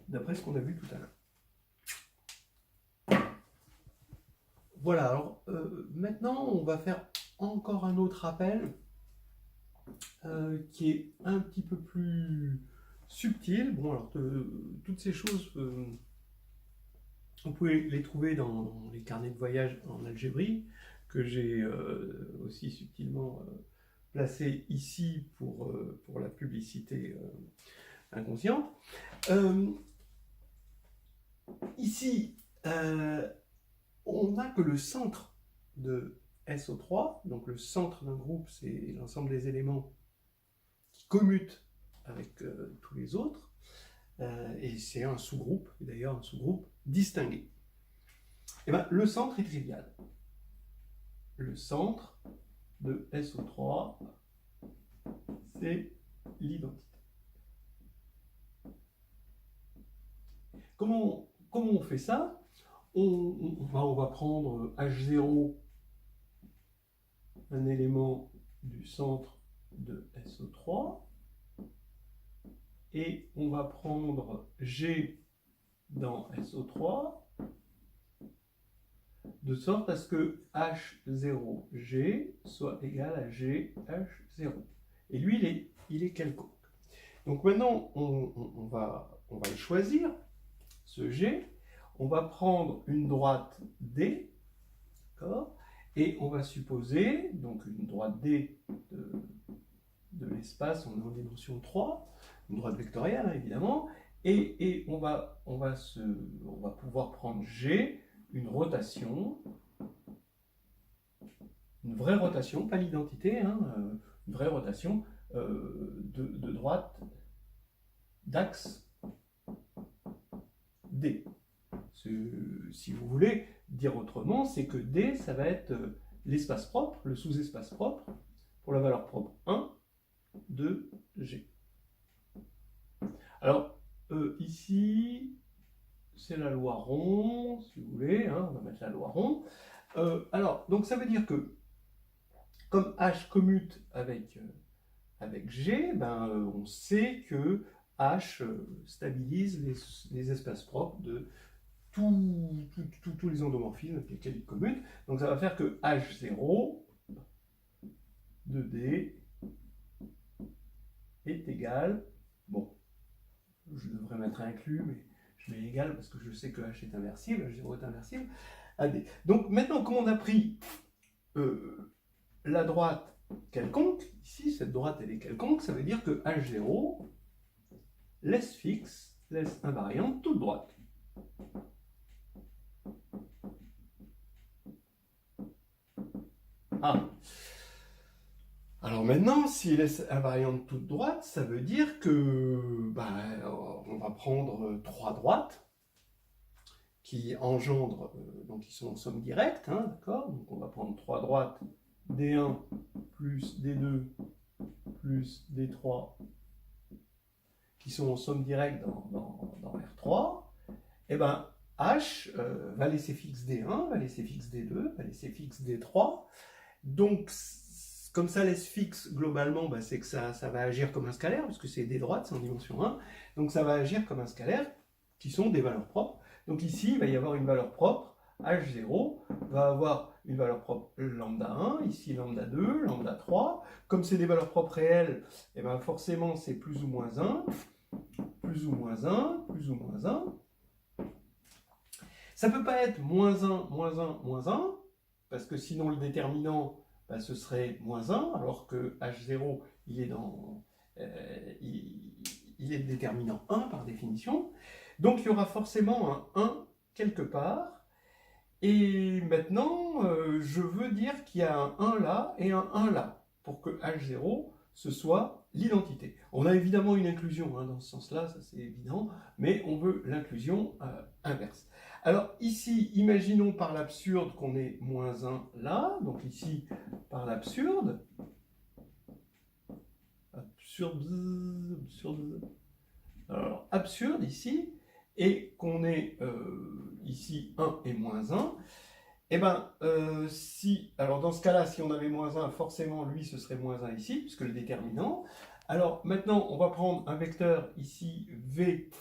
A: D'après ce qu'on a vu tout à l'heure. Voilà, alors maintenant on va faire encore un autre appel qui est un petit peu plus subtil. Bon, alors toutes ces choses, vous pouvez les trouver dans les carnets de voyage en algébrie, que j'ai aussi subtilement placé ici pour la publicité inconsciente. Ici, on n'a que le centre de SO3, donc le centre d'un groupe, c'est l'ensemble des éléments qui commutent avec tous les autres, et c'est un sous-groupe, d'ailleurs un sous-groupe distingué. Et bien, le centre est trivial. Le centre de SO3, c'est l'identité. Comment on fait ça? On va prendre H0, un élément du centre de SO3, et on va prendre G dans SO3, de sorte à ce que H0G soit égal à GH0. Et lui, il est quelconque. Donc maintenant, on va le choisir, ce G. On va prendre une droite D, d'accord, et on va supposer, donc une droite D de l'espace, on est en dimension 3, une droite vectorielle, hein, évidemment, et on va pouvoir prendre G, une rotation, une vraie rotation, pas l'identité, hein, une vraie rotation de droite d'axe D. Si vous voulez dire autrement, c'est que D, ça va être l'espace propre, le sous-espace propre, pour la valeur propre 1 de G. Alors, ici, c'est la loi rond, si vous voulez, hein, on va mettre la loi rond. Alors, donc ça veut dire que, comme H commute avec G, ben, on sait que H stabilise les espaces propres de tous les endomorphismes avec lesquels il commute. Donc ça va faire que H0 de D est égal, bon, je devrais mettre inclus, mais je mets égal parce que je sais que H est inversible, H0 est inversible, à D. Donc maintenant, comme on a pris la droite quelconque, ici, cette droite elle est quelconque, ça veut dire que H0 laisse fixe, laisse invariante toute droite. Ah. Alors maintenant, s'il laisse invariante toute droite, ça veut dire que on va prendre trois droites qui engendrent, donc qui sont en somme directe, hein, d'accord? Donc on va prendre trois droites D1 plus D2 plus D3 qui sont en somme directe dans R3. Et ben H va laisser fixe D1, va laisser fixe D2, va laisser fixe D3. Donc, comme ça laisse fixe globalement, bah, c'est que ça va agir comme un scalaire, puisque c'est des droites, c'est en dimension 1. Donc ça va agir comme un scalaire, qui sont des valeurs propres. Donc ici, il va y avoir une valeur propre, H0 va avoir une valeur propre lambda 1, ici lambda 2, lambda 3. Comme c'est des valeurs propres réelles, et ben forcément c'est plus ou moins 1, plus ou moins 1, plus ou moins 1. Ça ne peut pas être moins 1, moins 1, moins 1, parce que sinon le déterminant, bah, ce serait moins 1, alors que H0, il est le déterminant 1 par définition. Donc il y aura forcément un 1 quelque part. Et maintenant, je veux dire qu'il y a un 1 là et un 1 là, pour que H0, ce soit l'identité. On a évidemment une inclusion, hein, dans ce sens-là, ça c'est évident, mais on veut l'inclusion inverse. Alors ici, imaginons par l'absurde qu'on ait moins 1 là, donc ici, par l'absurde, absurde ici, et qu'on ait ici 1 et moins 1, et bien, alors dans ce cas-là, si on avait moins 1, forcément, lui, ce serait moins 1 ici, puisque le déterminant. Alors maintenant, on va prendre un vecteur ici, V1,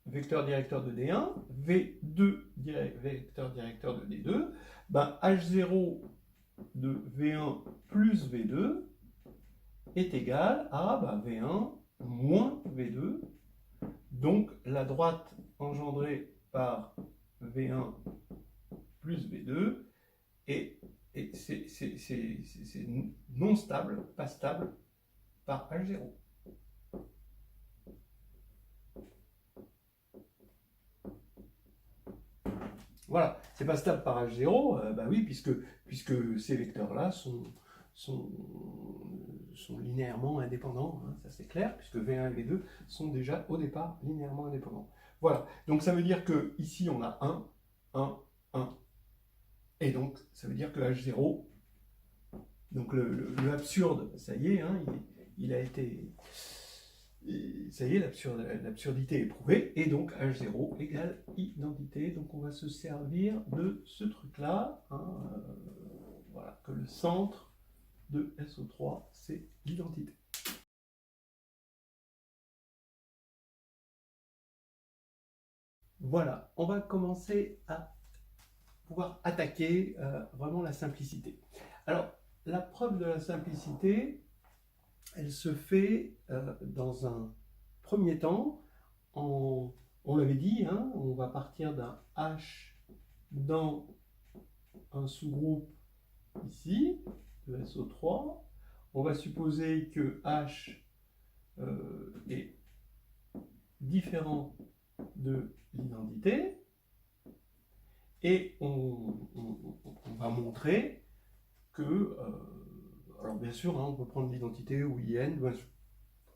A: vecteur directeur de D1, V2, vecteur directeur de D2, ben, H0 de V1 plus V2 est égal à V1 moins V2. Donc la droite engendrée par V1 plus V2 et c'est non stable, pas stable par H0. Voilà, c'est pas stable par H0, bah oui, puisque ces vecteurs-là sont sont linéairement indépendants, hein, ça c'est clair, puisque V1 et V2 sont déjà au départ linéairement indépendants. Voilà, donc ça veut dire que ici on a 1, 1, 1, et donc ça veut dire que H0, donc le absurde, ça y est, hein, il a été... Ça y est, l'absurdité est prouvée, et donc H0 égale identité. Donc on va se servir de ce truc-là, hein, voilà, que le centre de SO3, c'est l'identité. Voilà, on va commencer à pouvoir attaquer vraiment la simplicité. Alors, la preuve de la simplicité, elle se fait dans un premier temps, on l'avait dit, hein, on va partir d'un H dans un sous-groupe ici, de SO3. On va supposer que H est différent de l'identité, et on va montrer que, alors bien sûr, hein, on peut prendre l'identité ou IN,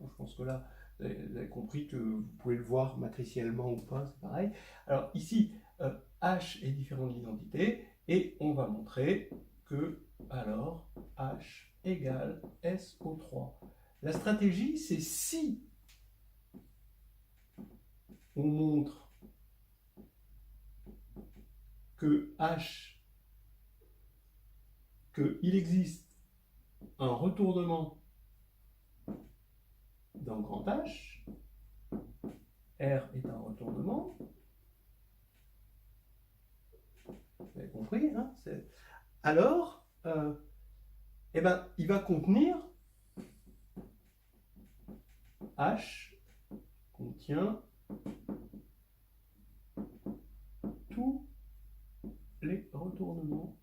A: je pense que là, vous avez compris que vous pouvez le voir matriciellement ou pas, c'est pareil. Alors ici, H est différent de l'identité, et on va montrer que, alors, H égale SO3. La stratégie, c'est si on montre que H, qu'il existe un retournement dans grand H, R est un retournement, vous avez compris, hein, alors, eh ben, il va contenir H contient tous les retournements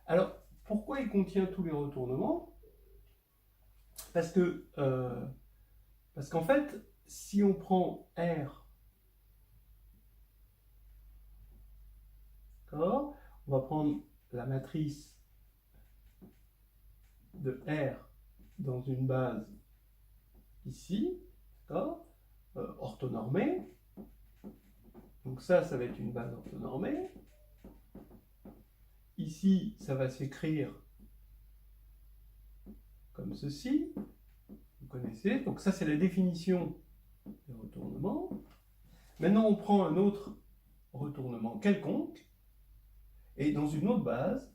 A: Alors, pourquoi il contient tous les retournements? Parce qu'en fait, si on prend R, d'accord, on va prendre la matrice de R dans une base ici, d'accord, orthonormée. Donc ça va être une base orthonormée. Ici, ça va s'écrire comme ceci. Vous connaissez. Donc ça, c'est la définition des retournements. Maintenant, on prend un autre retournement quelconque. Et dans une autre base,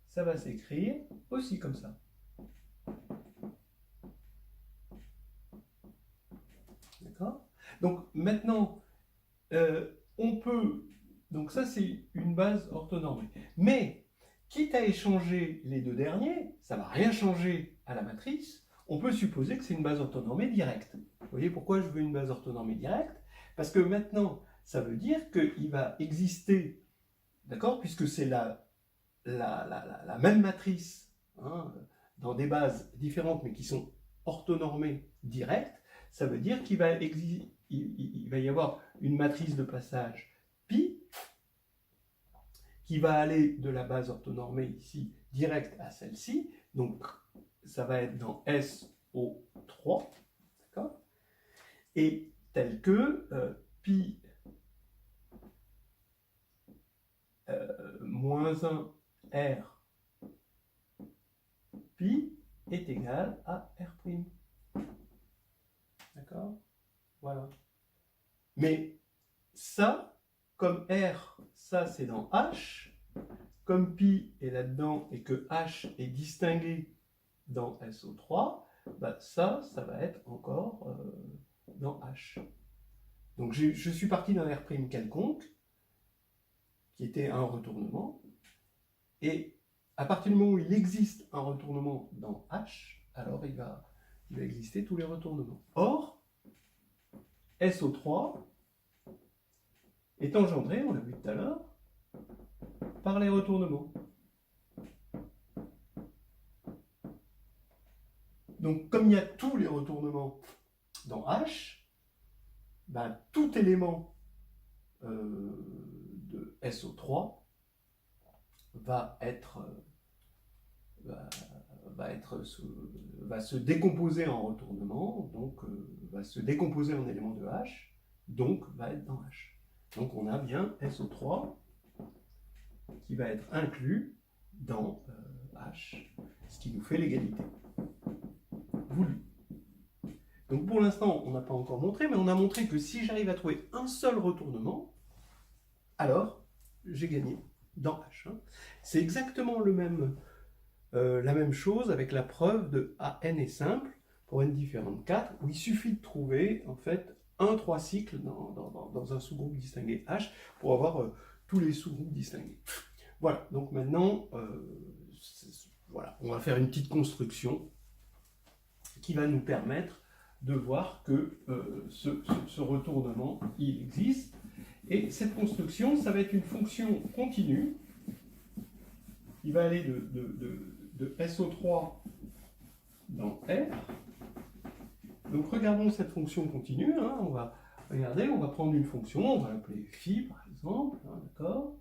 A: ça va s'écrire aussi comme ça. D'accord? Donc maintenant, on peut... Donc ça, c'est une base orthonormée. Mais, quitte à échanger les deux derniers, ça ne va rien changer à la matrice, on peut supposer que c'est une base orthonormée directe. Vous voyez pourquoi je veux une base orthonormée directe? Parce que maintenant, ça veut dire qu'il va exister, d'accord, puisque c'est la même matrice, hein, dans des bases différentes, mais qui sont orthonormées directes, ça veut dire qu'il va, il va y avoir une matrice de passage pi qui va aller de la base orthonormée ici directe à celle-ci, donc ça va être dans SO3, d'accord, et tel que pi moins 1 R pi est égal à R'. D'accord? Voilà. Mais ça, comme R, ça c'est dans H, comme pi est là-dedans et que H est distingué dans SO3, bah ça va être encore dans H. Donc je suis parti d'un R' quelconque, qui était un retournement, et à partir du moment où il existe un retournement dans H, alors il va exister tous les retournements. Or, SO3 est engendré, on l'a vu tout à l'heure, par les retournements. Donc, comme il y a tous les retournements dans H, ben, tout élément de SO3 va se décomposer en retournement, donc va se décomposer en élément de H, donc va être dans H. Donc on a bien SO3 qui va être inclus dans H, ce qui nous fait l'égalité voulue. Donc pour l'instant, on n'a pas encore montré, mais on a montré que si j'arrive à trouver un seul retournement, alors j'ai gagné dans H. C'est exactement la même chose avec la preuve de AN est simple pour n différent de 4, où il suffit de trouver en fait 3 cycles dans un sous-groupe distingué H pour avoir tous les sous-groupes distingués. Voilà, donc maintenant, voilà, on va faire une petite construction qui va nous permettre de voir que ce retournement, il existe. Et cette construction, ça va être une fonction continue qui va aller de SO3 dans R. Donc regardons cette fonction continue. On va prendre une fonction, on va l'appeler phi par exemple, d'accord.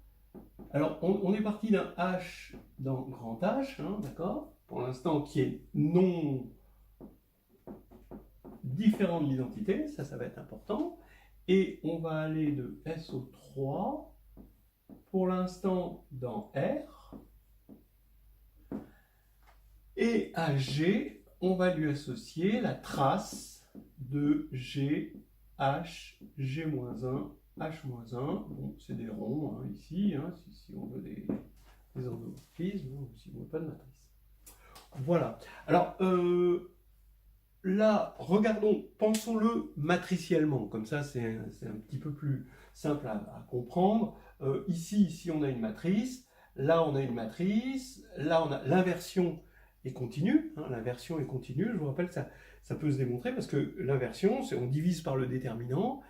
A: Alors on est parti d'un H dans grand H, d'accord, pour l'instant qui est non différent de l'identité, ça va être important. Et on va aller de SO3 pour l'instant dans R. Et à G, on va lui associer la trace de G, H, G-1, H-1. Bon, c'est des ronds ici, si on veut des endomorphismes, si on ne veut pas de matrice. Voilà. Alors, là, regardons, pensons-le matriciellement, comme ça c'est un petit peu plus simple à comprendre. Ici, on a une matrice, là on a une matrice, là on a l'inversion est continue, l'inversion est continue, je vous rappelle que ça peut se démontrer parce que l'inversion, c'est on divise par le déterminant,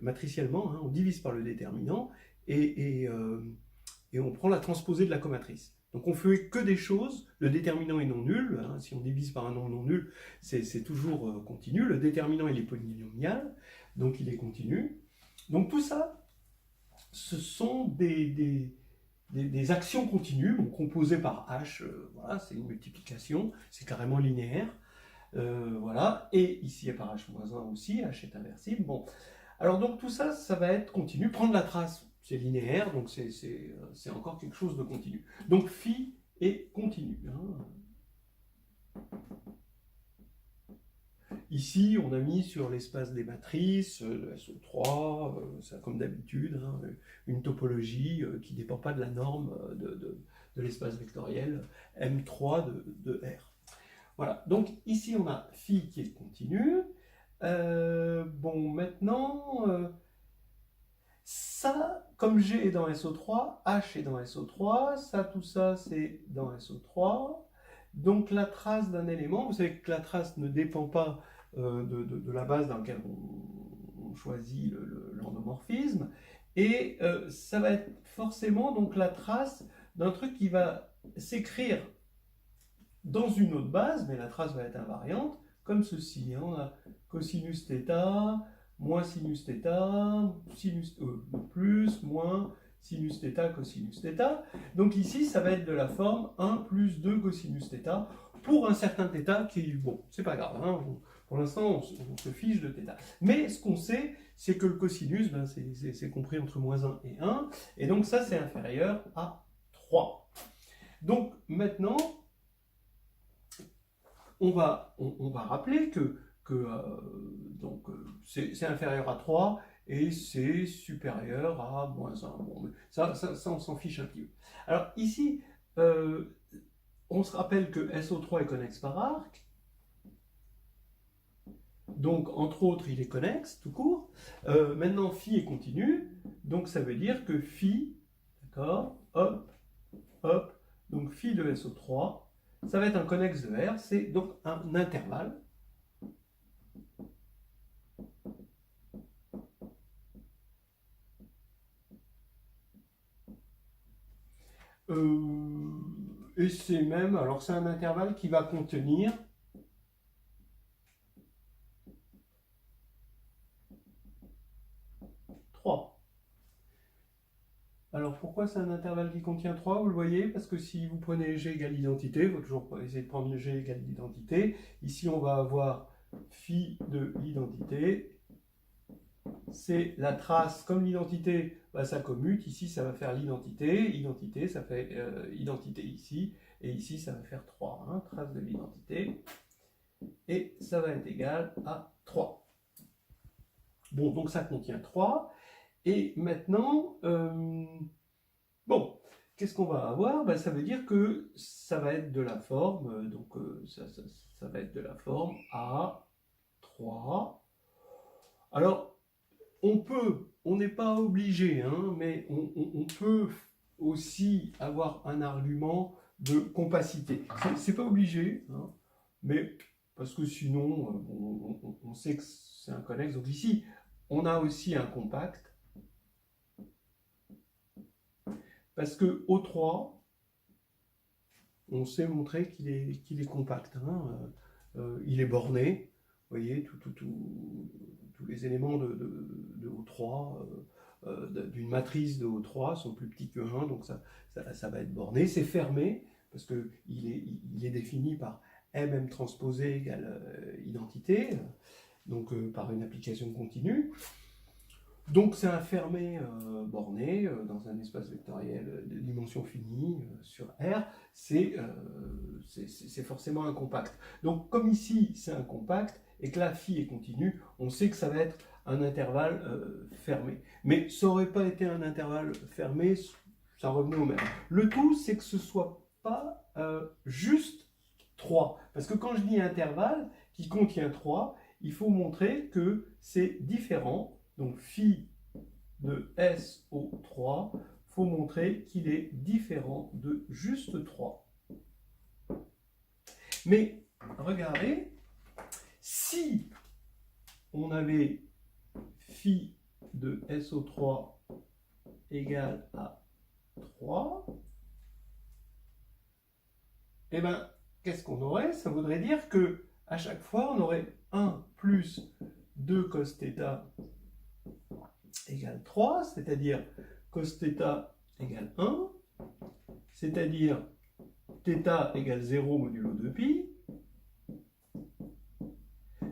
A: matriciellement, on divise par le déterminant et on prend la transposée de la comatrice. Donc on fait que des choses, le déterminant est non nul, si on divise par un nombre non nul, c'est toujours continu, le déterminant il est polynomial, donc il est continu. Donc tout ça, ce sont des actions continues, composées par H, voilà, c'est une multiplication, c'est carrément linéaire, voilà, et ici par H-1 aussi, H est inversible, bon. Alors donc tout ça, ça va être continu, prendre la trace, c'est linéaire, donc c'est encore quelque chose de continu. Donc phi est continu. Ici, on a mis sur l'espace des matrices, de SO3, ça comme d'habitude, une topologie qui ne dépend pas de la norme de l'espace vectoriel M3 de R. Voilà, donc ici on a phi qui est continu. Bon, maintenant, ça, comme G est dans SO3, H est dans SO3, ça, tout ça, c'est dans SO3. Donc la trace d'un élément, vous savez que la trace ne dépend pas de la base dans laquelle on choisit l'endomorphisme, et ça va être forcément donc la trace d'un truc qui va s'écrire dans une autre base, mais la trace va être invariante, comme ceci. On a cosinus θ, moins sinus θ, sinus plus, moins sinus θ, cosinus θ. Donc ici, ça va être de la forme 1 plus 2 cosinus θ pour un certain θ qui, bon, c'est pas grave, pour l'instant, on se fiche de θ. Mais ce qu'on sait, c'est que le cosinus, c'est compris entre moins 1 et 1, et donc ça, c'est inférieur à 3. Donc maintenant, on va rappeler que c'est inférieur à 3 et c'est supérieur à moins 1. Bon, ça on s'en fiche un petit peu. Alors ici, on se rappelle que SO3 est connexe par arc. Donc, entre autres, il est connexe, tout court. Maintenant, phi est continu. Donc, ça veut dire que phi, d'accord, hop, hop, donc phi de SO3, ça va être un connexe de R, c'est donc un intervalle. Et c'est même, alors c'est un intervalle qui va contenir Alors pourquoi c'est un intervalle qui contient 3? Vous le voyez, parce que si vous prenez G égale identité, il faut toujours essayer de prendre G égale l'identité. Ici, on va avoir phi de l'identité. C'est la trace, comme l'identité, bah, ça commute. Ici, ça va faire l'identité. Identité, ça fait identité ici. Et ici, ça va faire 3. Hein, trace de l'identité. Et ça va être égal à 3. Bon, donc ça contient 3. Et maintenant, bon, qu'est-ce qu'on va avoir? Ben, ça veut dire que ça va être de la forme, donc ça va être de la forme A3. Alors, on n'est pas obligé, hein, mais on peut aussi avoir un argument de compacité. C'est pas obligé, hein, mais parce que sinon, on sait que c'est un connexe. Donc ici, on a aussi un compact. Parce que O3, on sait montrer qu'il est compact. Hein, il est borné. Vous voyez, tous les éléments de O3, d'une matrice de O3 sont plus petits que 1, donc ça va être borné. C'est fermé, parce qu'il est défini par MM transposé égale identité, donc par une application continue. Donc c'est un fermé borné dans un espace vectoriel de dimension finie sur R, c'est forcément un compact. Donc comme ici c'est un compact et que la phi est continue, on sait que ça va être un intervalle fermé. Mais ça n'aurait pas été un intervalle fermé, ça revenait au même. Le tout c'est que ce ne soit pas juste 3. Parce que quand je dis intervalle qui contient 3, il faut montrer que c'est différent. Donc phi de SO3, il faut montrer qu'il est différent de juste 3. Mais regardez, si on avait phi de SO3 égale à 3, eh bien, qu'est-ce qu'on aurait? Ça voudrait dire que à chaque fois, on aurait 1 plus 2 cos θ égale 3, c'est-à-dire cos θ égale 1, c'est-à-dire θ égale 0 modulo 2pi,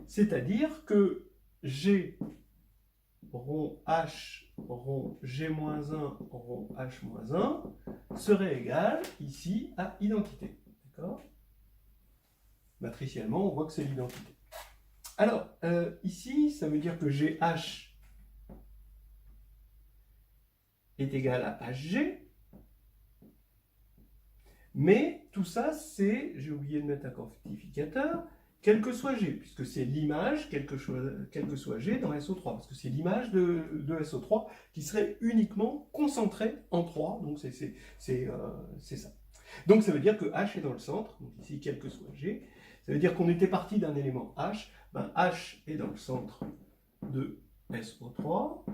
A: c'est-à-dire que G rond H rond G-1 rond H-1 serait égal ici à identité. D'accord? Matriciellement, on voit que c'est l'identité. Alors, ici, ça veut dire que GH est égal à HG, mais tout ça, c'est, j'ai oublié de mettre un quantificateur, quel que soit G, puisque c'est l'image, quel que soit G dans SO3, parce que c'est l'image de SO3 qui serait uniquement concentrée en 3, donc c'est ça. Donc ça veut dire que H est dans le centre, donc ici quel que soit G, ça veut dire qu'on était parti d'un élément H, ben H est dans le centre de SO3,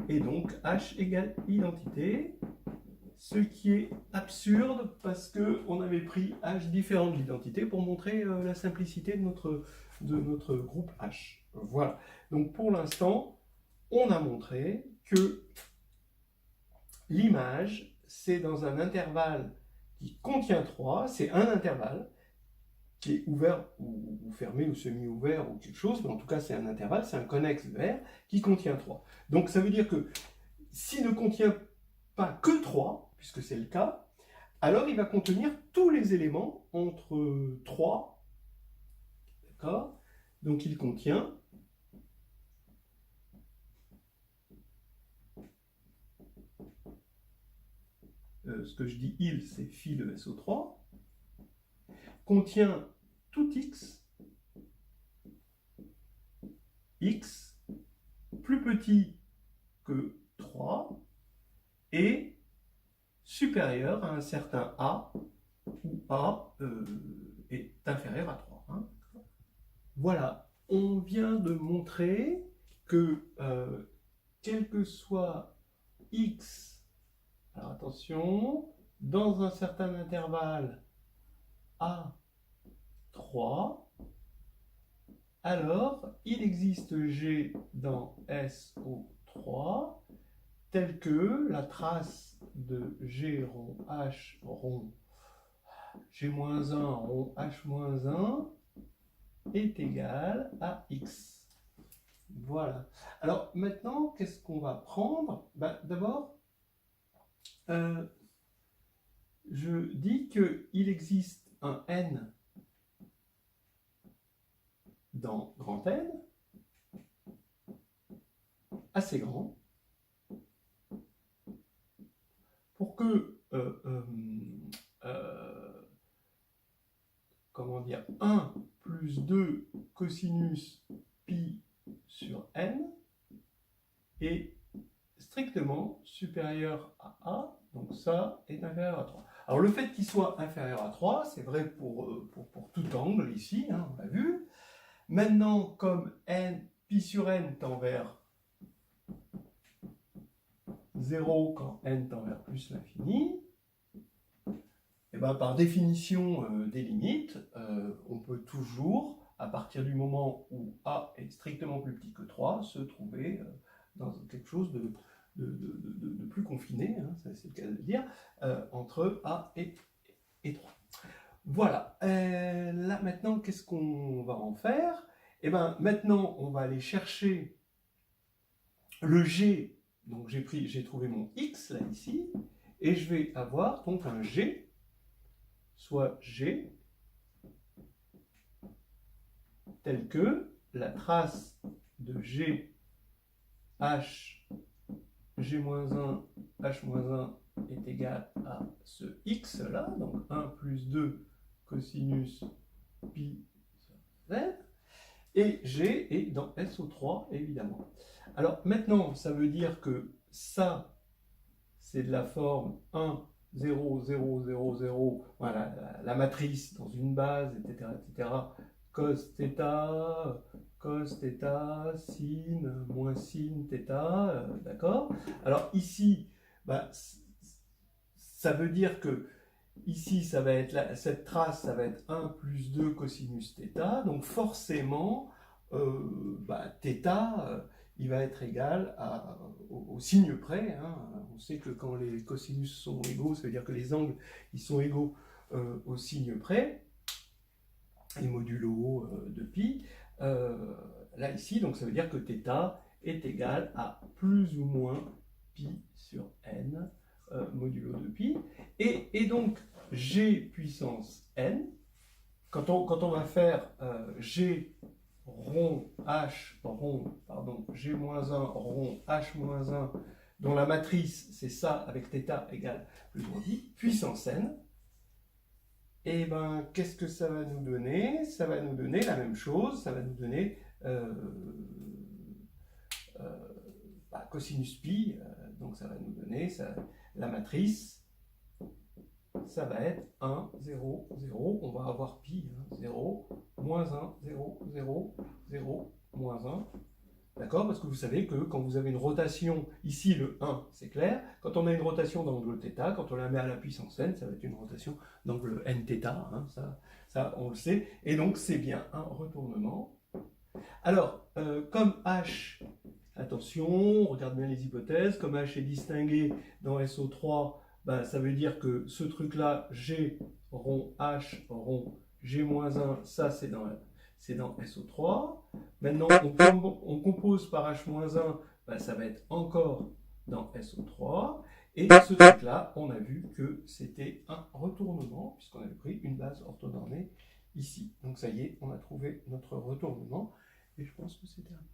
A: et donc H égale identité, ce qui est absurde parce qu'on avait pris H différent de l'identité pour montrer la simplicité de notre groupe H. Voilà. Donc pour l'instant, on a montré que l'image, c'est dans un intervalle qui contient 3, c'est un intervalle qui est ouvert ou fermé ou semi-ouvert ou quelque chose, mais en tout cas c'est un intervalle, c'est un connexe de R qui contient 3. Donc ça veut dire que s'il ne contient pas que 3, puisque c'est le cas, alors il va contenir tous les éléments entre 3, d'accord? Donc il contient ce que je dis il, c'est phi de SO3, contient tout x plus petit que 3 et supérieur à un certain A, où A est inférieur à 3. Hein. Voilà, on vient de montrer que quel que soit x, alors attention, dans un certain intervalle A3, alors il existe G dans SO3 tel que la trace de G rond H rond G-1 rond H-1 est égale à X. Voilà. Alors maintenant, qu'est-ce qu'on va prendre? Ben, d'abord, je dis qu'il existe un N dans grand N, assez grand, pour que, comment dire, 1 plus 2 cosinus pi sur n est strictement supérieur à A, donc ça est inférieur à 3. Alors le fait qu'il soit inférieur à 3, c'est vrai pour tout angle ici, hein, on l'a vu. Maintenant, comme n, pi sur n tend vers 0 quand n tend vers plus l'infini, et ben, par définition des limites, on peut toujours, à partir du moment où A est strictement plus petit que 3, se trouver dans quelque chose de plus confiné, hein, c'est le cas de le dire, entre A et 3. Voilà. Là, maintenant, qu'est-ce qu'on va en faire? Et bien, maintenant, on va aller chercher le G. Donc, j'ai trouvé mon X, là, ici, et je vais avoir donc un G, soit G, tel que la trace de G, H, G-1, H-1 est égale à ce X là, donc 1 plus 2 cosinus pi sur Z, et G est dans SO3 évidemment. Alors maintenant, ça veut dire que ça, c'est de la forme 1, 0, 0, 0, 0, voilà, la matrice dans une base, etc., etc., cos θ, sin, moins sin, θ, d'accord? Alors ici, bah, ça veut dire que ici, ça va être cette trace, ça va être 1 plus 2 cosinus θ, donc forcément, θ, il va être égal au signe près. Hein. On sait que quand les cosinus sont égaux, ça veut dire que les angles ils sont égaux au signe près, et modulo de pi. Là, ici, donc ça veut dire que θ est égal à plus ou moins pi sur n modulo de pi. Et donc, g puissance n, quand on va faire g rond h rond, pardon, g-1 rond h-1, dont la matrice c'est ça avec θ égale plus ou moins pi, puissance n, et ben qu'est-ce que ça va nous donner? Ça va nous donner la même chose, ça va nous donner cosinus pi, donc ça va nous donner la matrice, ça va être 1, 0, 0, on va avoir pi, hein, 0, moins 1, 0, 0, 0, moins 1. D'accord? Parce que vous savez que quand vous avez une rotation, ici le 1, c'est clair, quand on a une rotation d'angle θ, quand on la met à la puissance n, ça va être une rotation d'angle nθ, hein, ça on le sait, et donc c'est bien un retournement. Alors, comme h, attention, on regarde bien les hypothèses, comme h est distingué dans SO3, ben, ça veut dire que ce truc-là, G rond H rond G-1, ça c'est dans SO3. Maintenant, on compose par H-1, ben, ça va être encore dans SO3. Et ce truc-là, on a vu que c'était un retournement, puisqu'on avait pris une base orthonormée ici. Donc ça y est, on a trouvé notre retournement. Et je pense que c'est terminé.